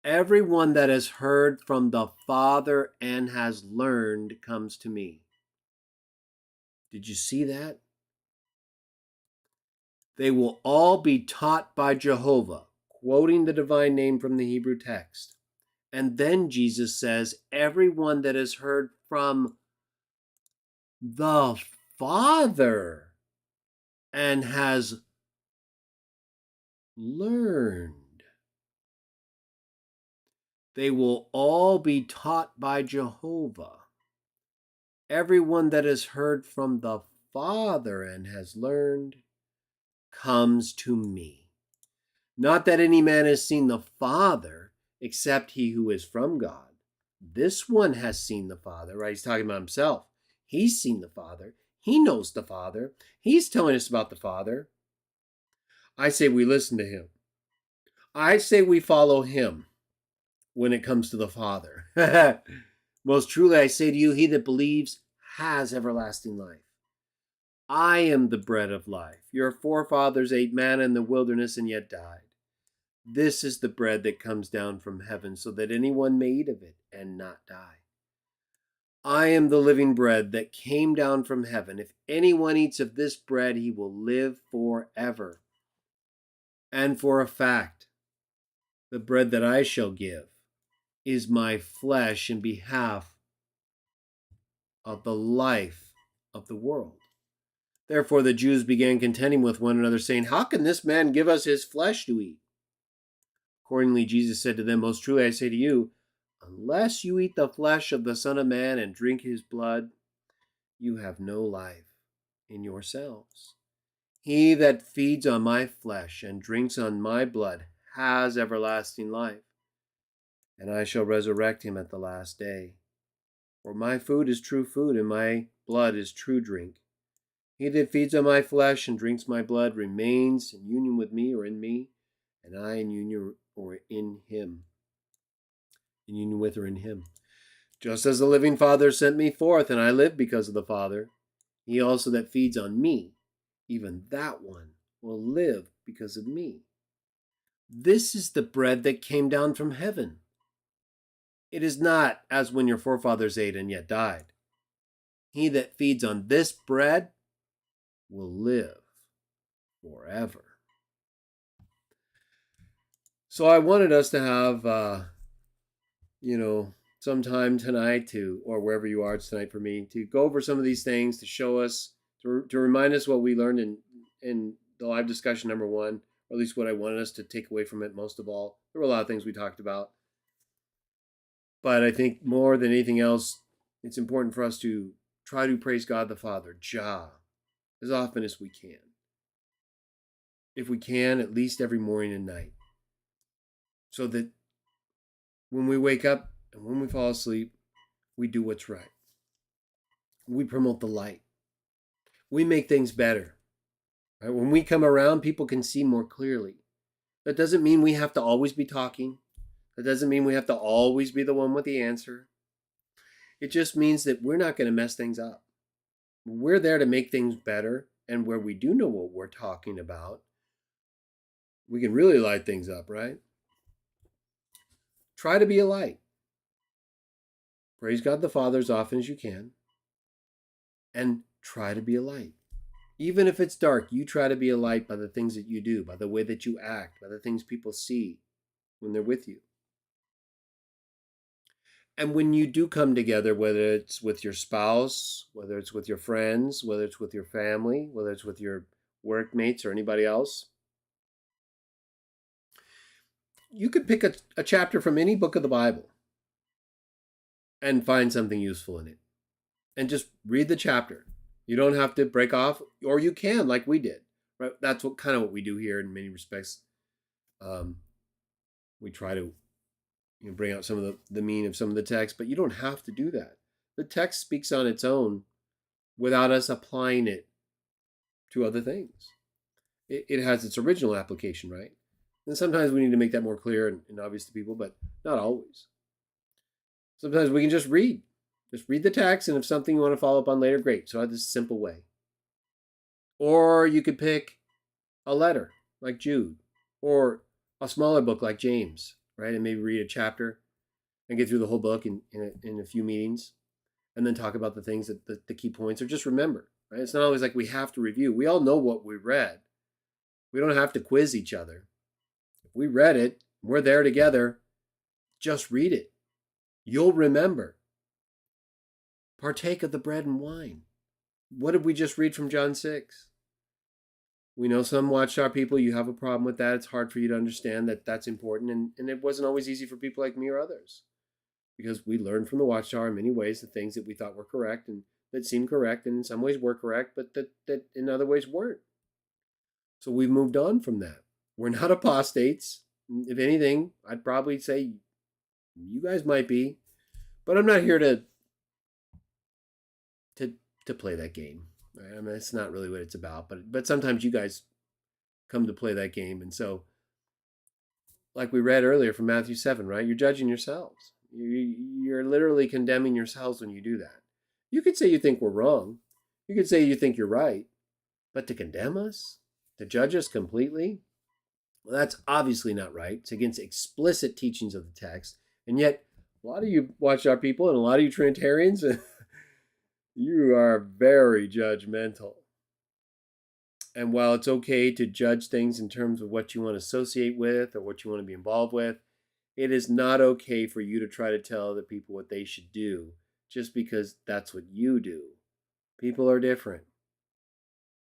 A: everyone that has heard from the Father and has learned comes to me. Did you see that? They will all be taught by Jehovah, quoting the divine name from the Hebrew text. And then Jesus says, everyone that has heard from the Father and has learned. They will all be taught by Jehovah. Everyone that has heard from the Father and has learned comes to me. Not that any man has seen the Father, except he who is from God. This one has seen the Father, right? He's talking about himself. He's seen the Father. He knows the Father. He's telling us about the Father. I say we listen to him. I say we follow him when it comes to the Father. Most truly I say to you, he that believes has everlasting life. I am the bread of life. Your forefathers ate manna in the wilderness and yet died. This is the bread that comes down from heaven, so that anyone may eat of it and not die. I am the living bread that came down from heaven. If anyone eats of this bread, he will live forever. And for a fact, the bread that I shall give is my flesh in behalf of the life of the world. Therefore the Jews began contending with one another, saying, how can this man give us his flesh to eat? Accordingly, Jesus said to them, most truly I say to you, unless you eat the flesh of the Son of Man and drink his blood, you have no life in yourselves. He that feeds on my flesh and drinks on my blood has everlasting life, and I shall resurrect him at the last day. For my food is true food, and my blood is true drink. He that feeds on my flesh and drinks my blood remains in union with me or in me, and I in union or in him. In union with or in him. Just as the living Father sent me forth, and I live because of the Father, he also that feeds on me, even that one will live because of me. This is the bread that came down from heaven. It is not as when your forefathers ate and yet died. He that feeds on this bread will live forever. So I wanted us to have, some time tonight or wherever you are tonight for me, to go over some of these things, to show us, to remind us what we learned in the live discussion number 1, or at least what I wanted us to take away from it most of all. There were a lot of things we talked about. But I think more than anything else, it's important for us to try to praise God the Father, Jah, as often as we can. If we can, at least every morning and night. So that when we wake up and when we fall asleep, we do what's right. We promote the light. We make things better. Right? When we come around, people can see more clearly. That doesn't mean we have to always be talking. That doesn't mean we have to always be the one with the answer. It just means that we're not going to mess things up. We're there to make things better, and where we do know what we're talking about, we can really light things up, right? Try to be a light. Praise God the Father as often as you can, and try to be a light. Even if it's dark, you try to be a light by the things that you do, by the way that you act, by the things people see when they're with you. And when you do come together, whether it's with your spouse, whether it's with your friends, whether it's with your family, whether it's with your workmates or anybody else, you could pick a chapter from any book of the Bible and find something useful in it. And just read the chapter. You don't have to break off, or you can, like we did. Right? That's what we do here in many respects. Um, we try to bring out some of the meaning of some of the text, but you don't have to do that. The text speaks on its own without us applying it to other things. It has its original application, right? And sometimes we need to make that more clear and obvious to people, but not always. Sometimes we can just read the text, and if something you want to follow up on later, great. So I have this simple way. Or you could pick a letter like Jude, or a smaller book like James, right? And maybe read a chapter and get through the whole book in a few meetings, and then talk about the things that the key points, or just remember, right? It's not always like we have to review. We all know what we read. We don't have to quiz each other. If we read it, we're there together, just read it. You'll remember. Partake of the bread and wine. What did we just read from John 6? We know some Watchtower people, you have a problem with that. It's hard for you to understand that that's important. And it wasn't always easy for people like me or others. Because we learned from the Watchtower in many ways the things that we thought were correct and that seemed correct, and in some ways were correct, but that in other ways weren't. So we've moved on from that. We're not apostates. If anything, I'd probably say you guys might be. But I'm not here to play that game. Right? I mean, that's not really what it's about. But sometimes you guys come to play that game. And so, like we read earlier from Matthew 7, right? You're judging yourselves. You're literally condemning yourselves when you do that. You could say you think we're wrong. You could say you think you're right. But to condemn us? To judge us completely? Well, that's obviously not right. It's against explicit teachings of the text. And yet, a lot of you Watchtower people and a lot of you Trinitarians, you are very judgmental. And while it's okay to judge things in terms of what you want to associate with or what you want to be involved with, it is not okay for you to try to tell the people what they should do just because that's what you do. People are different.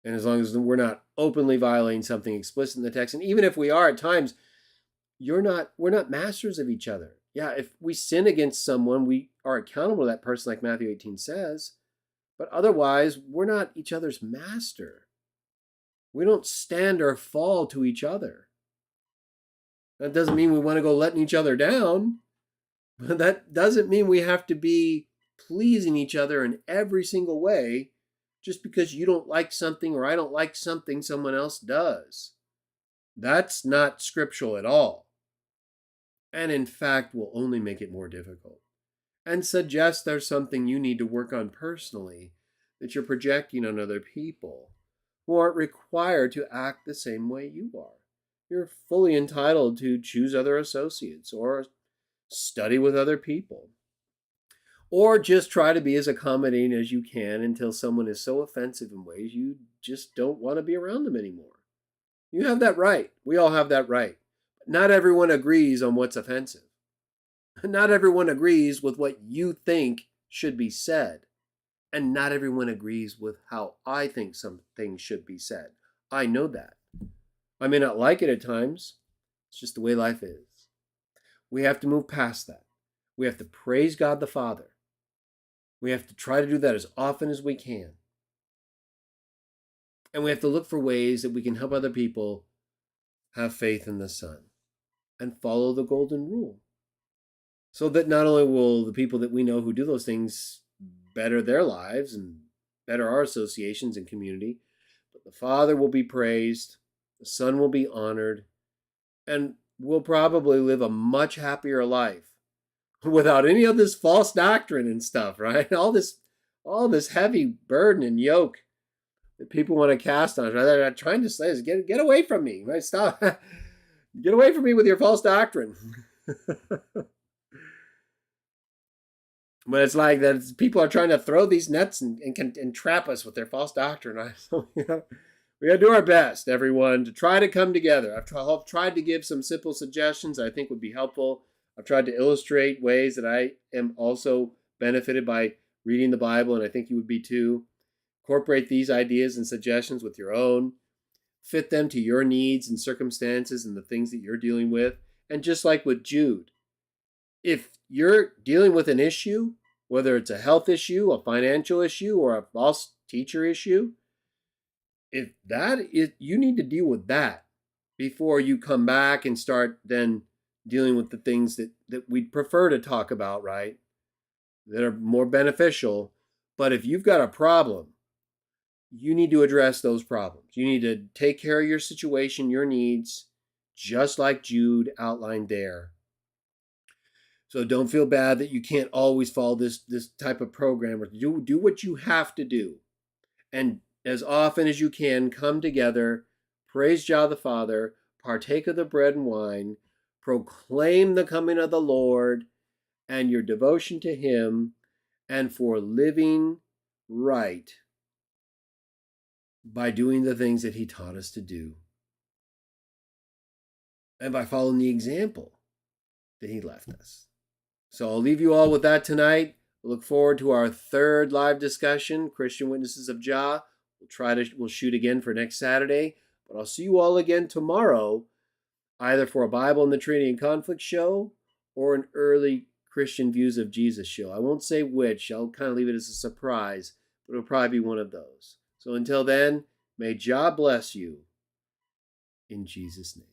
A: And as long as we're not openly violating something explicit in the text, and even if we are at times, we're not masters of each other. Yeah, if we sin against someone, we are accountable to that person, like Matthew 18 says. But otherwise, we're not each other's master. We don't stand or fall to each other. That doesn't mean we want to go letting each other down. But that doesn't mean we have to be pleasing each other in every single way just because you don't like something or I don't like something someone else does. That's not scriptural at all. And in fact, will only make it more difficult. And suggest there's something you need to work on personally that you're projecting on other people who aren't required to act the same way you are. You're fully entitled to choose other associates or study with other people. Or just try to be as accommodating as you can until someone is so offensive in ways you just don't want to be around them anymore. You have that right. We all have that right. Not everyone agrees on what's offensive. Not everyone agrees with what you think should be said. And not everyone agrees with how I think some things should be said. I know that. I may not like it at times. It's just the way life is. We have to move past that. We have to praise God the Father. We have to try to do that as often as we can. And we have to look for ways that we can help other people have faith in the Son and follow the golden rule. So that not only will the people that we know who do those things better their lives and better our associations and community, but the Father will be praised, the Son will be honored, and we'll probably live a much happier life without any of this false doctrine and stuff, right? All this heavy burden and yoke that people want to cast on us. They're trying to say is get away from me, right? Stop. Get away from me with your false doctrine. But it's like that people are trying to throw these nets and trap us with their false doctrine. Right? So, we got to do our best, everyone, to try to come together. I've tried to give some simple suggestions I think would be helpful. I've tried to illustrate ways that I am also benefited by reading the Bible, and I think you would be too. Incorporate these ideas and suggestions with your own. Fit them to your needs and circumstances and the things that you're dealing with. And just like with Jude, if you're dealing with an issue, whether it's a health issue, a financial issue, or a false teacher issue, if that is, you need to deal with that before you come back and start then dealing with the things that we'd prefer to talk about, right? That are more beneficial. But if you've got a problem, you need to address those problems. You need to take care of your situation, your needs, just like Jude outlined there. So don't feel bad that you can't always follow this type of program, or do what you have to do. And as often as you can, come together, praise Jah the Father, partake of the bread and wine, proclaim the coming of the Lord and your devotion to Him, and for living right by doing the things that He taught us to do, and by following the example that He left us. So I'll leave you all with that tonight. Look forward to our third live discussion, Christian Witnesses of Jah. We'll shoot again for next Saturday, but I'll see you all again tomorrow, either for a Bible in the Trinity and Conflict show or an early Christian Views of Jesus show. I won't say which. I'll kind of leave it as a surprise, but it'll probably be one of those. So until then, may Jah bless you in Jesus' name.